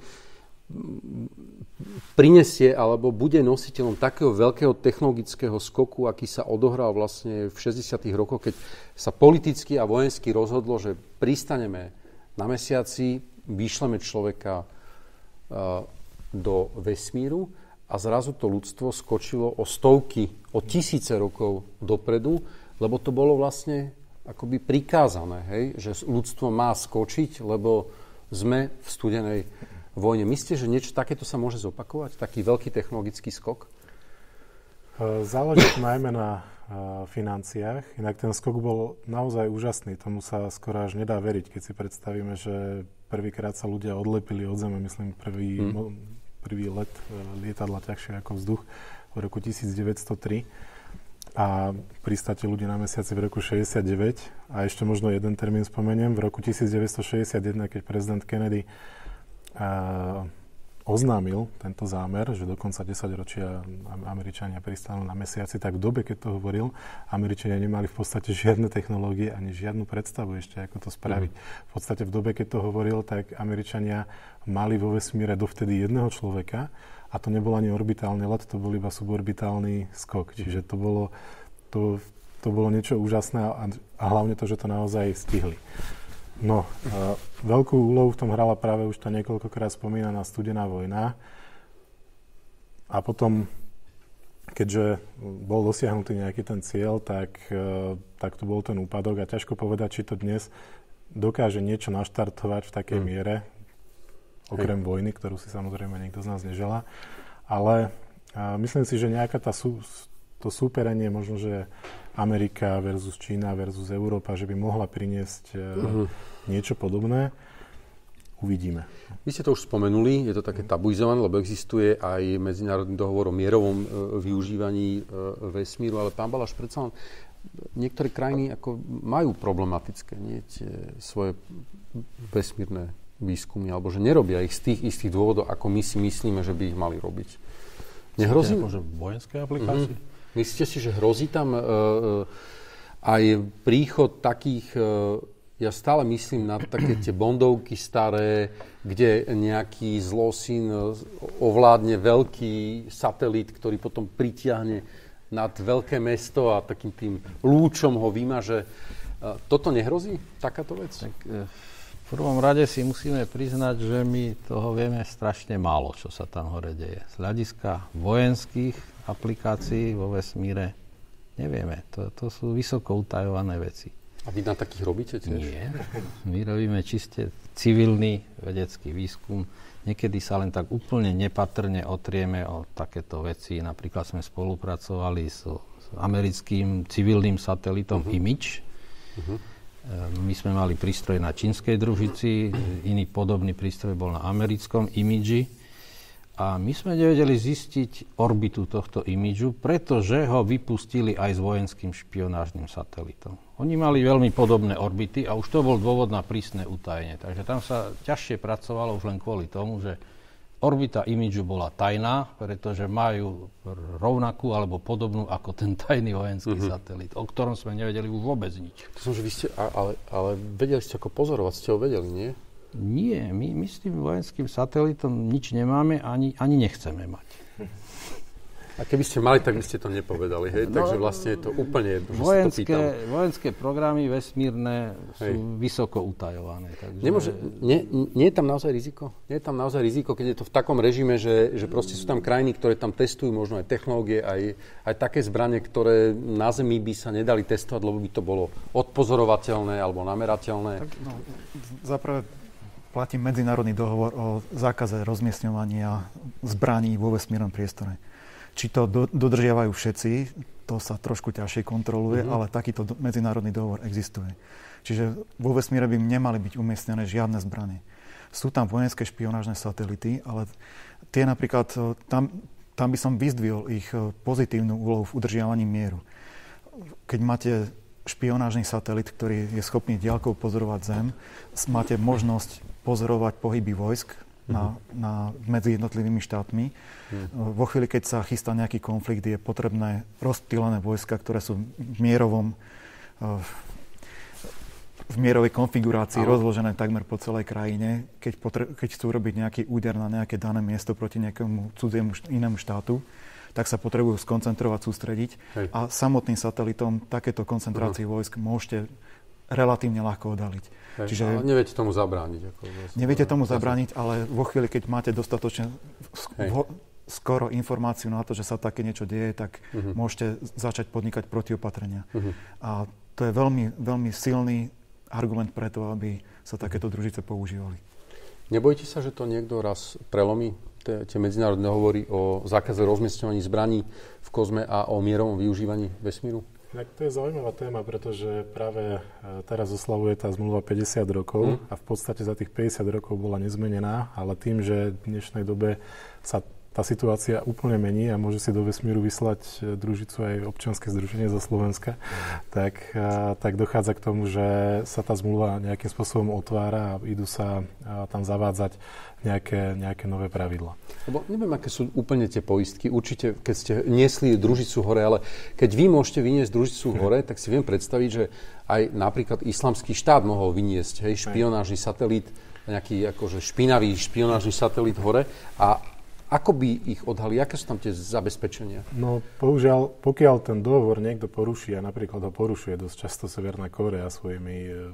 Speaker 1: prinesie alebo bude nositeľom takého veľkého technologického skoku, aký sa odohral vlastne v 60. rokoch, keď sa politicky a vojensky rozhodlo, že pristaneme na mesiaci, vyšleme človeka do vesmíru a zrazu to ľudstvo skočilo o tisíce rokov dopredu, lebo to bolo vlastne akoby prikázané, hej? Že ľudstvo má skočiť, lebo sme v studenej vojne. Myslíte, že niečo takéto sa môže zopakovať? Taký veľký technologický skok?
Speaker 4: Záleží najmä na financiách. Inak ten skok bol naozaj úžasný. Tomu sa skoro až nedá veriť, keď si predstavíme, že prvýkrát sa ľudia odlepili od Zeme. Myslím, prvý let lietadla ťažšie ako vzduch v roku 1903. A pristáte ľudí na mesiaci v roku 69. A ešte možno jeden termín spomeniem. V roku 1961, keď prezident Kennedy oznámil tento zámer, že do konca 10 ročia Američania pristanú na mesiaci, tak v dobe, keď to hovoril, Američania nemali v podstate žiadne technológie ani žiadnu predstavu ešte, ako to spraviť. V podstate v dobe, keď to hovoril, tak Američania mali vo vesmíre dovtedy jedného človeka a to nebol ani orbitálny let, to bol iba suborbitálny skok. Čiže to bolo niečo úžasné a hlavne to, že to naozaj stihli. No, veľkú úlohu v tom hrala práve už tá niekoľkokrát spomínaná studená vojna. A potom, keďže bol dosiahnutý nejaký ten cieľ, tak to bol ten úpadok. A ťažko povedať, či to dnes dokáže niečo naštartovať v takej miere, okrem vojny, ktorú si samozrejme nikto z nás neželá. Ale myslím si, že nejaká to súperenie, možno, že Amerika versus Čína versus Európa, že by mohla priniesť niečo podobné. Uvidíme.
Speaker 1: Vy ste to už spomenuli, je to také tabuizované, lebo existuje aj medzinárodný dohovor o mierovom využívaní vesmíru, ale pán Balaš, predsa niektoré krajiny ako majú problematické tie svoje vesmírne výskumy, alebo že nerobia ich z tých istých dôvodov, ako my si myslíme, že by ich mali robiť. Nehrozí?
Speaker 3: Akože vojenské aplikácie?
Speaker 1: Myslíte si, že hrozí tam aj príchod takých, ja stále myslím na také tie bondovky staré, kde nejaký zlosyn ovládne veľký satelit, ktorý potom pritiahne nad veľké mesto a takým tým lúčom ho vymaže. Toto nehrozí, takáto vec?
Speaker 3: Tak, v prvom rade si musíme priznať, že my toho vieme strašne málo, čo sa tam hore deje. Z hľadiska vojenských aplikácií vo vesmíre nevieme. To sú vysoko utajované veci.
Speaker 1: A vy na takých robíte tiež?
Speaker 3: Nie. My robíme čiste civilný vedecký výskum. Niekedy sa len tak úplne nepatrne otrieme o takéto veci. Napríklad sme spolupracovali s americkým civilným satelitom Image. My sme mali prístroj na čínskej družici, iný podobný prístroj bol na americkom Imagi. A my sme nevedeli zistiť orbitu tohto imidžu, pretože ho vypustili aj s vojenským špionážnym satelitom. Oni mali veľmi podobné orbity a už to bol dôvod na prísne utajenie. Takže tam sa ťažšie pracovalo už len kvôli tomu, že orbita imidžu bola tajná, pretože majú rovnakú alebo podobnú ako ten tajný vojenský satelit, o ktorom sme nevedeli už vôbec nič.
Speaker 1: To som, že vy ste, ale vedeli ste ako pozorovať, ste ho vedeli, nie?
Speaker 3: Nie, my s tým vojenským satelitom nič nemáme, ani nechceme mať.
Speaker 1: A keby ste mali, tak by ste to nepovedali, hej? Takže vlastne je to úplne jedno, že sa to pýtam.
Speaker 3: Vojenské programy vesmírne sú vysoko utajované. Takže...
Speaker 1: Nie je tam naozaj riziko? Nie je tam naozaj riziko, keď je to v takom režime, že proste sú tam krajiny, ktoré tam testujú možno aj technológie, aj také zbranie, ktoré na Zemi by sa nedali testovať, lebo by to bolo odpozorovateľné alebo namerateľné?
Speaker 2: Tak, zaprvé platí medzinárodný dohovor o zákaze rozmiestňovania zbraní vo vesmírnom priestore. Či to dodržiavajú všetci, to sa trošku ťažšie kontroluje, ale takýto medzinárodný dohovor existuje. Čiže vo vesmíre by nemali byť umiestnené žiadne zbrane. Sú tam vojenské špionážne satelity, ale tie napríklad, tam by som vyzdvihol ich pozitívnu úlohu v udržiavaní mieru. Keď máte špionážny satelit, ktorý je schopný diaľkou pozorovať Zem, máte možnosť pozorovať pohyby vojsk medzi jednotlivými štátmi. Vo chvíli, keď sa chystá nejaký konflikt, je potrebné rozptýlené vojska, ktoré sú v mierovej konfigurácii rozložené takmer po celej krajine. Keď chcú robiť nejaký úder na nejaké dané miesto proti nejakému cudziemu inému štátu, tak sa potrebujú skoncentrovať, sústrediť. A samotným satelitom takéto koncentrácie vojsk môžete relatívne ľahko oddaliť.
Speaker 1: Čiže neviete tomu zabrániť.
Speaker 2: Neviete tomu zabrániť, ale vo chvíli, keď máte dostatočne skoro informáciu na to, že sa také niečo deje, tak môžete začať podnikať protiopatrenia. A to je veľmi, veľmi silný argument preto, aby sa takéto družice používali.
Speaker 1: Nebojíte sa, že to niekto raz prelomí? Tie medzinárodné hovory o zákaze rozmiestňovaní zbraní v kozme a o mierovom využívaní vesmíru?
Speaker 4: Tak to je zaujímavá téma, pretože práve teraz oslavuje tá zmluva 50 rokov a v podstate za tých 50 rokov bola nezmenená, ale tým, že v dnešnej dobe sa tá situácia úplne mení a môže si do vesmíru vyslať družicu aj občianske združenie zo Slovenska, tak dochádza k tomu, že sa tá zmluva nejakým spôsobom otvára a idú sa tam zavádzať nejaké nové pravidlá.
Speaker 1: Lebo neviem, aké sú úplne tie poistky. Určite, keď ste niesli družicu hore, ale keď vy môžete vyniesť družicu hore, tak si viem predstaviť, že aj napríklad Islamský štát mohol vyniesť špionážny satelít, nejaký akože špinavý špionážny satelít hore a ako by ich odhalili? Aké sú tam tie zabezpečenia?
Speaker 4: No, bohužiaľ, pokiaľ ten dohovor niekto poruší, a napríklad ho porušuje dosť často Severná Kórea svojimi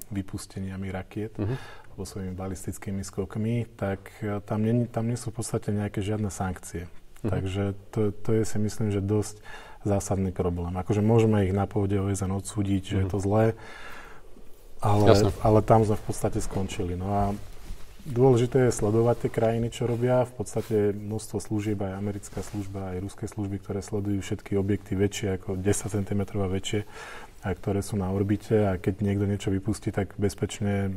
Speaker 4: vypusteniami rakiet, alebo svojimi balistickými skokmi, tak tam nie sú v podstate nejaké žiadne sankcie. Takže to je, si myslím, že dosť zásadný problém. Akože môžeme ich na pôde OSN odsúdiť, že je to zlé, ale tam sme v podstate skončili. No a dôležité je sledovať tie krajiny, čo robia. V podstate množstvo služieb, aj americká služba, aj ruské služby, ktoré sledujú všetky objekty väčšie ako 10 cm väčšie, a ktoré sú na orbite a keď niekto niečo vypustí, tak bezpečne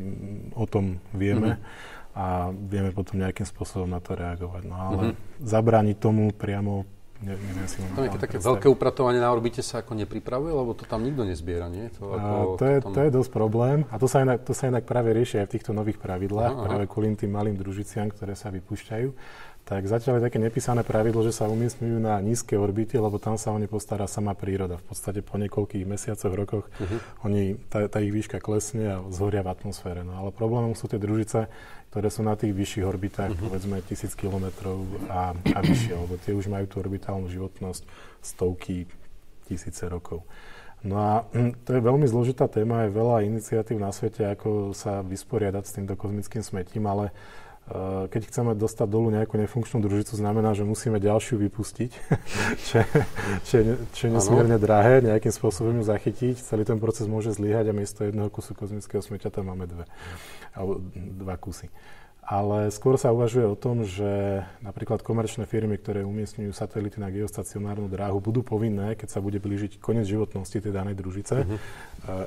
Speaker 4: o tom vieme a vieme potom nejakým spôsobom na to reagovať. No ale zabrániť tomu priamo neviem si
Speaker 1: také veľké upratovanie na orbite sa ako nepripravuje, lebo to tam nikto nezbiera, nie?
Speaker 4: To je dosť problém a to sa inak práve rieši aj v týchto nových pravidlách, práve kvôli tým malým družiciam, ktoré sa vypúšťajú. Tak zatiaľ je také nepísané pravidlo, že sa umiestňujú na nízke orbity, lebo tam sa o ne postará sama príroda. V podstate po niekoľkých mesiacoch, rokoch tá ich výška klesne a zhoria v atmosfére. No ale problémom sú tie družice, ktoré sú na tých vyšších orbitách, povedzme 1000 kilometrov a vyššie, lebo tie už majú tú orbitálnu životnosť stovky, tisíce rokov. No a to je veľmi zložitá téma, je veľa iniciatív na svete, ako sa vysporiadať s týmto kozmickým smetím, ale keď chceme dostať dolu nejakú nefunkčnú družicu, znamená, že musíme ďalšiu vypustiť, čo je nesmierne drahé, nejakým spôsobom ju zachytiť. Celý ten proces môže zlyhať a miesto jedného kusu kozmického smeťa tam máme dva kusy. Ale skôr sa uvažuje o tom, že napríklad komerčné firmy, ktoré umiestňujú satelity na geostacionárnu dráhu, budú povinné, keď sa bude blížiť koniec životnosti tej danej družice,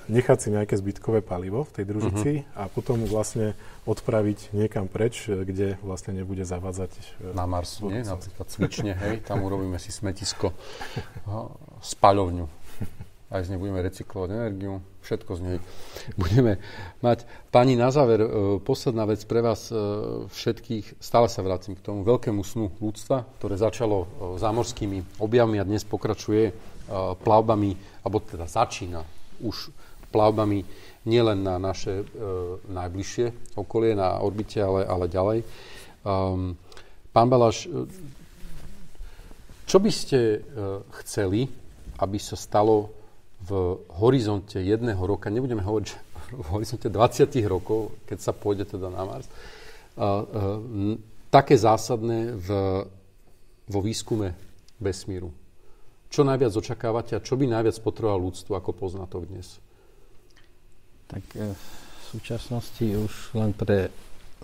Speaker 4: nechať si nejaké zbytkové palivo v tej družici a potom vlastne odpraviť niekam preč, kde vlastne nebude zavádzať
Speaker 1: na Mars, nie? Napríklad cvične, hej, tam urobíme si smetisko, spaľovňu. Aj z nej budeme recyklovať energiu, všetko z nej budeme mať. Pani, na záver, posledná vec pre vás všetkých, stále sa vrátim k tomu veľkému snu ľudstva, ktoré začalo zámorskými objavmi a dnes pokračuje plavbami, alebo teda začína už plavbami nielen na naše najbližšie okolie, na orbite, ale ďalej. Pán Balaš, čo by ste chceli, aby sa stalo v horizonte 1 roka, nebudeme hovoriť, že v horizonte 20 rokov, keď sa pôjde teda na Mars, také zásadné vo výskume vesmíru? Čo najviac očakávate a čo by najviac potrebovalo ľudstvo ako poznatok dnes?
Speaker 3: Tak v súčasnosti už len pre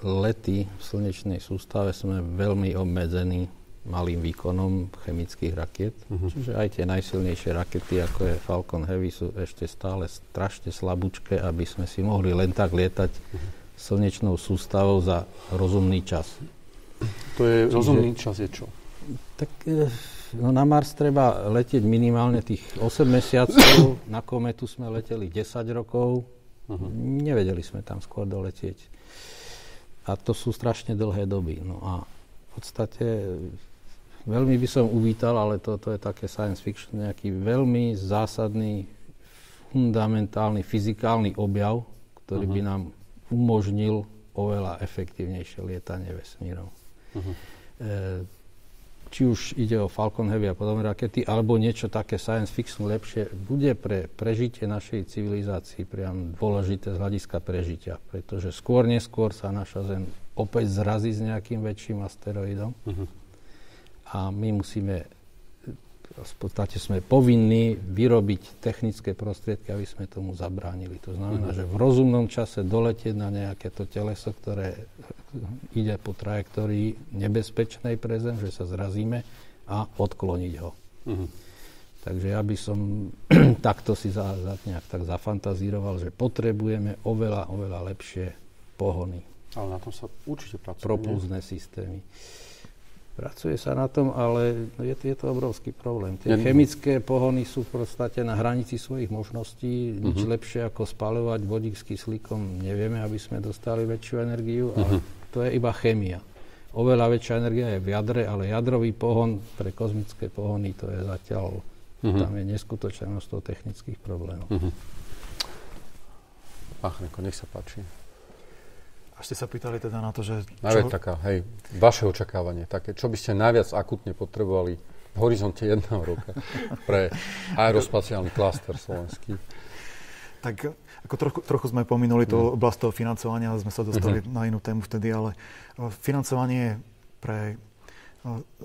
Speaker 3: lety v slnečnej sústave sme veľmi obmedzení malým výkonom chemických rakiet. Čiže aj tie najsilnejšie rakety, ako je Falcon Heavy, sú ešte stále strašne slabúčké, aby sme si mohli len tak lietať slnečnou sústavou za rozumný čas.
Speaker 1: To je rozumný čas je čo?
Speaker 3: Tak na Mars treba letieť minimálne tých 8 mesiacov, na kometu sme leteli 10 rokov, nevedeli sme tam skôr doletieť. A to sú strašne dlhé doby. No a v podstate veľmi by som uvítal, ale to je také science fiction, nejaký veľmi zásadný, fundamentálny, fyzikálny objav, ktorý by nám umožnil oveľa efektívnejšie lietanie vesmírom. Či už ide o Falcon Heavy a podobné rakety, alebo niečo také science fiction lepšie, bude pre prežitie našej civilizácii priam dôležité z hľadiska prežitia. Pretože neskôr sa naša Zem opäť zrazí s nejakým väčším asteroidom. A my musíme, v podstate sme povinní vyrobiť technické prostriedky, aby sme tomu zabránili. To znamená, že v rozumnom čase doletieť na nejaké to teleso, ktoré ide po trajektórii nebezpečnej pre Zem, že sa zrazíme a odkloniť ho. Takže ja by som takto si nejak tak zafantazíroval, že potrebujeme oveľa lepšie pohony.
Speaker 1: Ale na tom sa určite pracuje.
Speaker 3: Propulzné systémy. Pracuje sa na tom, ale je to obrovský problém. Tie chemické pohony sú v podstate na hranici svojich možností. Nič lepšie ako spaľovať vodík s kyslíkom nevieme, aby sme dostali väčšiu energiu, ale to je iba chémia. Oveľa väčšia energia je v jadre, ale jadrový pohon pre kozmické pohony, to je zatiaľ, tam je neskutočné množstvo technických problémov.
Speaker 1: Pachneko, nech sa páči.
Speaker 2: A ste sa pýtali teda na to, že...
Speaker 1: Najviac taká, vaše očakávanie, také, čo by ste najviac akútne potrebovali v horizonte 1 roka pre aerospaciálny klaster slovenský?
Speaker 2: Tak ako trochu sme pominuli tú oblasť toho financovania, sme sa dostali na inú tému vtedy, ale financovanie pre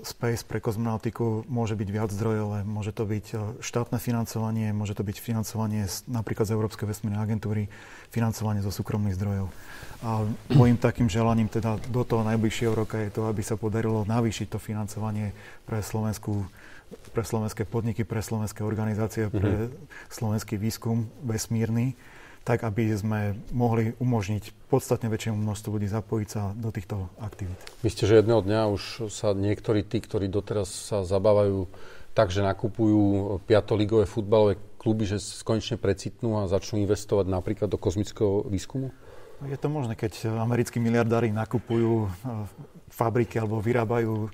Speaker 2: space, pre kozmonautiku môže byť viac zdrojové. Môže to byť štátne financovanie, môže to byť financovanie napríklad z Európskej vesmírnej agentúry, financovanie zo súkromných zdrojov. A môjim takým želaním teda do toho najbližšieho roka je to, aby sa podarilo navýšiť to financovanie pre slovenské podniky, pre slovenské organizácie, pre slovenský výskum vesmírny, tak aby sme mohli umožniť podstatne väčšiemu množstvu ľudí zapojiť sa do týchto aktivít.
Speaker 1: Myslíte, že jedného dňa už sa niektorí tí, ktorí doteraz sa zabávajú tak, že nakupujú 5-ligové futbalové kluby, že konečne precitnú a začnú investovať napríklad do kozmického výskumu?
Speaker 2: Je to možné, keď americkí miliardári nakupujú fabriky alebo vyrábajú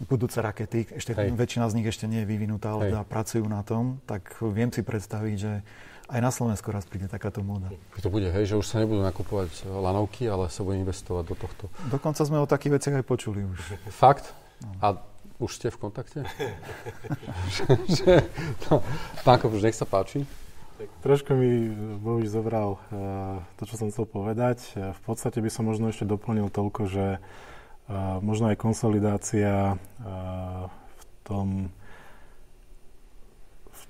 Speaker 2: budúce rakety, väčšina z nich ešte nie je vyvinutá, ale pracujú na tom, tak viem si predstaviť, že aj na Slovensku raz príde takáto móda.
Speaker 1: To bude, že už sa nebudú nakupovať lanovky, ale sa bude investovať do tohto.
Speaker 2: Dokonca sme o takých veciach aj počuli už.
Speaker 1: Fakt? A už ste v kontakte? Pán Kopuš, nech sa páči.
Speaker 4: Tak trošku mi Bohuš zobral to, čo som chcel povedať. V podstate by som možno ešte doplnil toľko, že možno aj konsolidácia v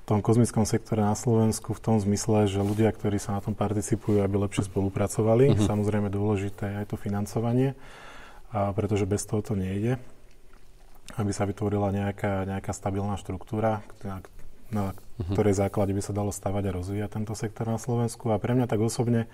Speaker 4: tom kozmickom sektore na Slovensku v tom zmysle, že ľudia, ktorí sa na tom participujú, aby lepšie spolupracovali. Samozrejme dôležité je aj to financovanie, pretože bez toho to nejde. Aby sa vytvorila nejaká stabilná štruktúra, na ktorej základe by sa dalo stavať a rozvíjať tento sektor na Slovensku. A pre mňa tak osobne,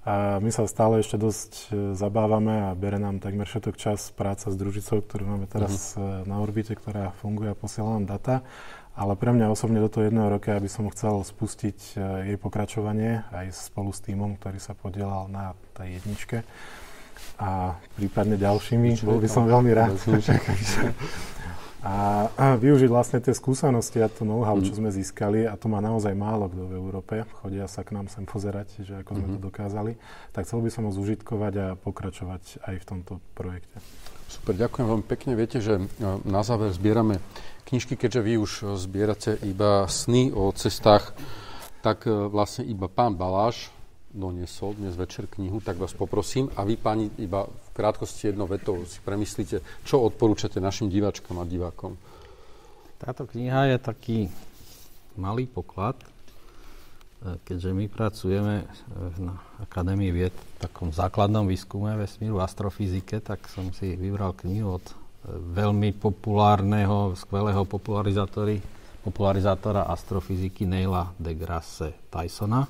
Speaker 4: my sa stále ešte dosť zabávame a bere nám takmer všetok čas práca s družicou, ktorú máme teraz na orbite, ktorá funguje a posiela nám data. Ale pre mňa osobne do toho 1 roka by som chcel spustiť jej pokračovanie aj spolu s tímom, ktorý sa podielal na tej jedničke a prípadne ďalšími. Bol by som veľmi rád. a využiť vlastne tie skúsenosti a to know-how, čo sme získali, a to má naozaj málo kto v Európe, chodia sa k nám sem pozerať, že ako sme to dokázali, tak chcel by som ho zúžitkovať a pokračovať aj v tomto projekte.
Speaker 1: Super, ďakujem veľmi pekne. Viete, že na záver zbierame knižky, keďže vy už zbierate iba sny o cestách, tak vlastne iba pán Baláš doniesol dnes večer knihu, tak vás poprosím a vy, páni, iba v krátkosti jednou vetou si premyslíte, čo odporúčate našim diváčkam a divákom.
Speaker 3: Táto kniha je taký malý poklad, keďže my pracujeme na Akadémii vied v takom základnom výskume vesmíru, astrofyzike, tak som si vybral knihu od veľmi populárneho, skvelého popularizátora astrofyziky Neila deGrasse Tysona.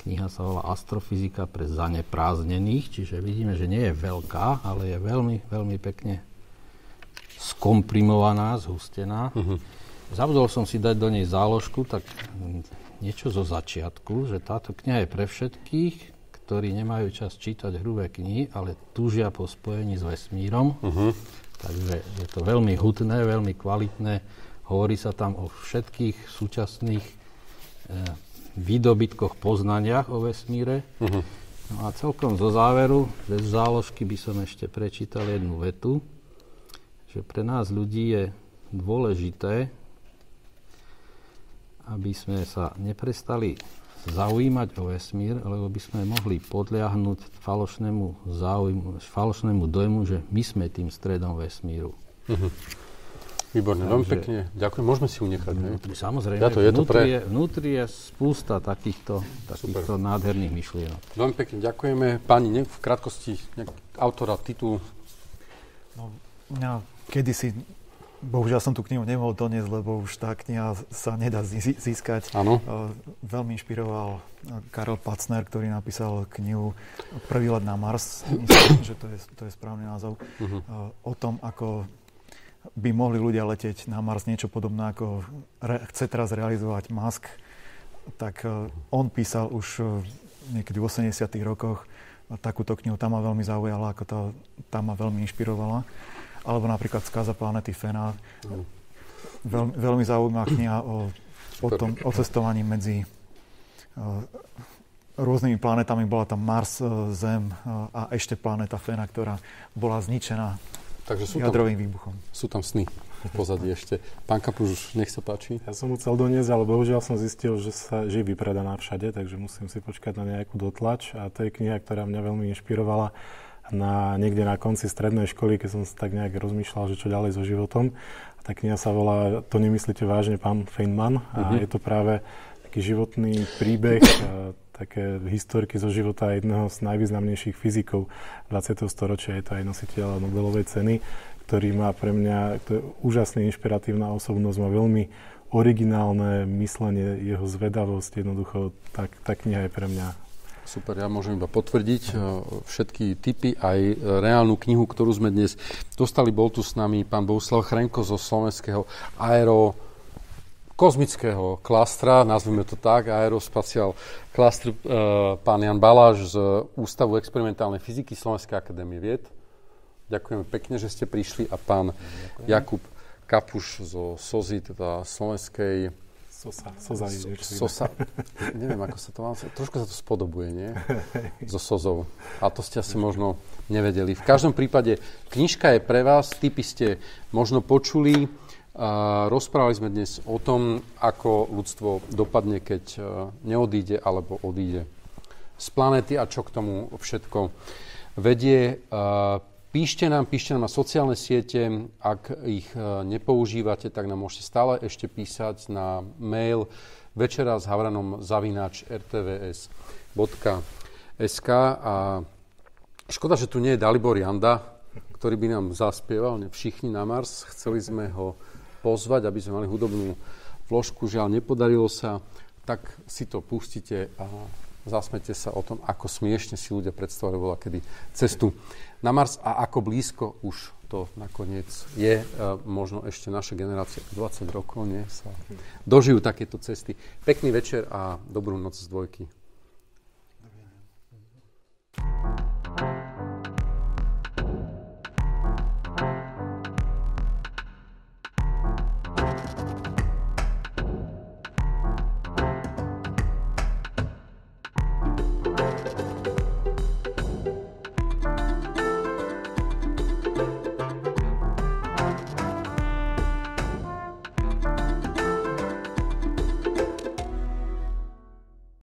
Speaker 3: Kniha sa volá Astrofyzika pre zanepráznených, čiže vidíme, že nie je veľká, ale je veľmi, veľmi pekne skomprimovaná, zhustená. Zabudol som si dať do nej záložku, tak niečo zo začiatku, že táto kniha je pre všetkých, ktorí nemajú čas čítať hrubé knihy, ale túžia po spojení s vesmírom. Takže je to veľmi hutné, veľmi kvalitné. Hovorí sa tam o všetkých súčasných výdobytkoch, poznaniach o vesmíre. No a celkom zo záveru, bez záložky by som ešte prečítal jednu vetu, že pre nás ľudí je dôležité, aby sme sa neprestali zaujímať o vesmír, lebo by sme mohli podľahnúť falošnému dojmu, že my sme tým stredom vesmíru.
Speaker 1: Výborne, veľmi pekne. Ďakujem. Môžeme si ju nechať, ne?
Speaker 3: Samozrejme. Vnútri je spústa takýchto nádherných myšlienok.
Speaker 1: Veľmi pekne ďakujeme. Páni, v krátkosti autora, titul.
Speaker 2: Kedysi, bohužiaľ som tú knihu nemohol doniesť, lebo už tá kniha sa nedá získať.
Speaker 1: Áno.
Speaker 2: Veľmi inšpiroval Karel Pacner, ktorý napísal knihu Prvý let na Mars. Myslím, že to je správny názov. O tom, ako by mohli ľudia letieť na Mars, niečo podobné, ako chce teraz realizovať Musk. Tak on písal už niekedy v 80. rokoch takúto knihu. Tá ma veľmi zaujala, tá ma veľmi inšpirovala. Alebo napríklad Skaza planety Fena. Veľmi zaujímavá kniha o cestovaní medzi rôznymi planetami. Bola tam Mars, Zem a ešte planéta Fena, ktorá bola zničená jadrovým výbuchom.
Speaker 1: Sú tam sny v pozadí ešte. Pán Kapuš, nech sa páči.
Speaker 4: Ja som mu chcel doniesť, ale bohužiaľ som zistil, že je vypredaná všade, takže musím si počkať na nejakú dotlač. A to je kniha, ktorá mňa veľmi inšpirovala niekde na konci strednej školy, keď som tak nejak rozmýšľal, že čo ďalej so životom. A tá kniha sa volá To nemyslíte vážne, pán Feynman. A je to práve taký životný príbeh, také historky zo života jedného z najvýznamnejších fyzikov 20. storočia. Je to aj nositeľ Nobelovej ceny, ktorý má pre mňa, to je úžasne inšpiratívna osobnosť, má veľmi originálne myslenie, jeho zvedavosť, jednoducho, tá kniha je pre mňa.
Speaker 1: Super, ja môžem iba potvrdiť všetky tipy, aj reálnu knihu, ktorú sme dnes dostali. Bol tu s nami pán Bohuslav Chrenko zo slovenského kozmického klastra, nazvime to tak, Aerospacial Cluster, pán Jan Baláš z Ústavu experimentálnej fyziky Slovenskej akadémie vied. Ďakujeme pekne, že ste prišli, a pán Jakub Kapuš zo SOZY, teda Slovenskej Sosa. Neviem, ako sa to má. Trošku sa to spodobuje, nie? So SOZou. A to ste asi možno nevedeli. V každom prípade, knižka je pre vás, tipy ste možno počuli. Rozprávali sme dnes o tom, ako ľudstvo dopadne, keď neodíde alebo odíde z planéty a čo k tomu všetko vedie. Píšte nám na sociálne siete. Ak ich nepoužívate, tak nám môžete stále ešte písať na mail večera@rtvs.sk. A škoda, že tu nie je Dalibor Janda, ktorý by nám zaspieval Všichni na Mars. Chceli sme ho pozvať, aby sme mali hudobnú vložku. Žiaľ, nepodarilo sa. Tak si to pustite a zasmete sa o tom, ako smiešne si ľudia predstavovali voľakedy cestu na Mars a ako blízko už to nakoniec je. Možno ešte naše generácie 20 rokov sa dožijú takéto cesty. Pekný večer a dobrú noc z dvojky.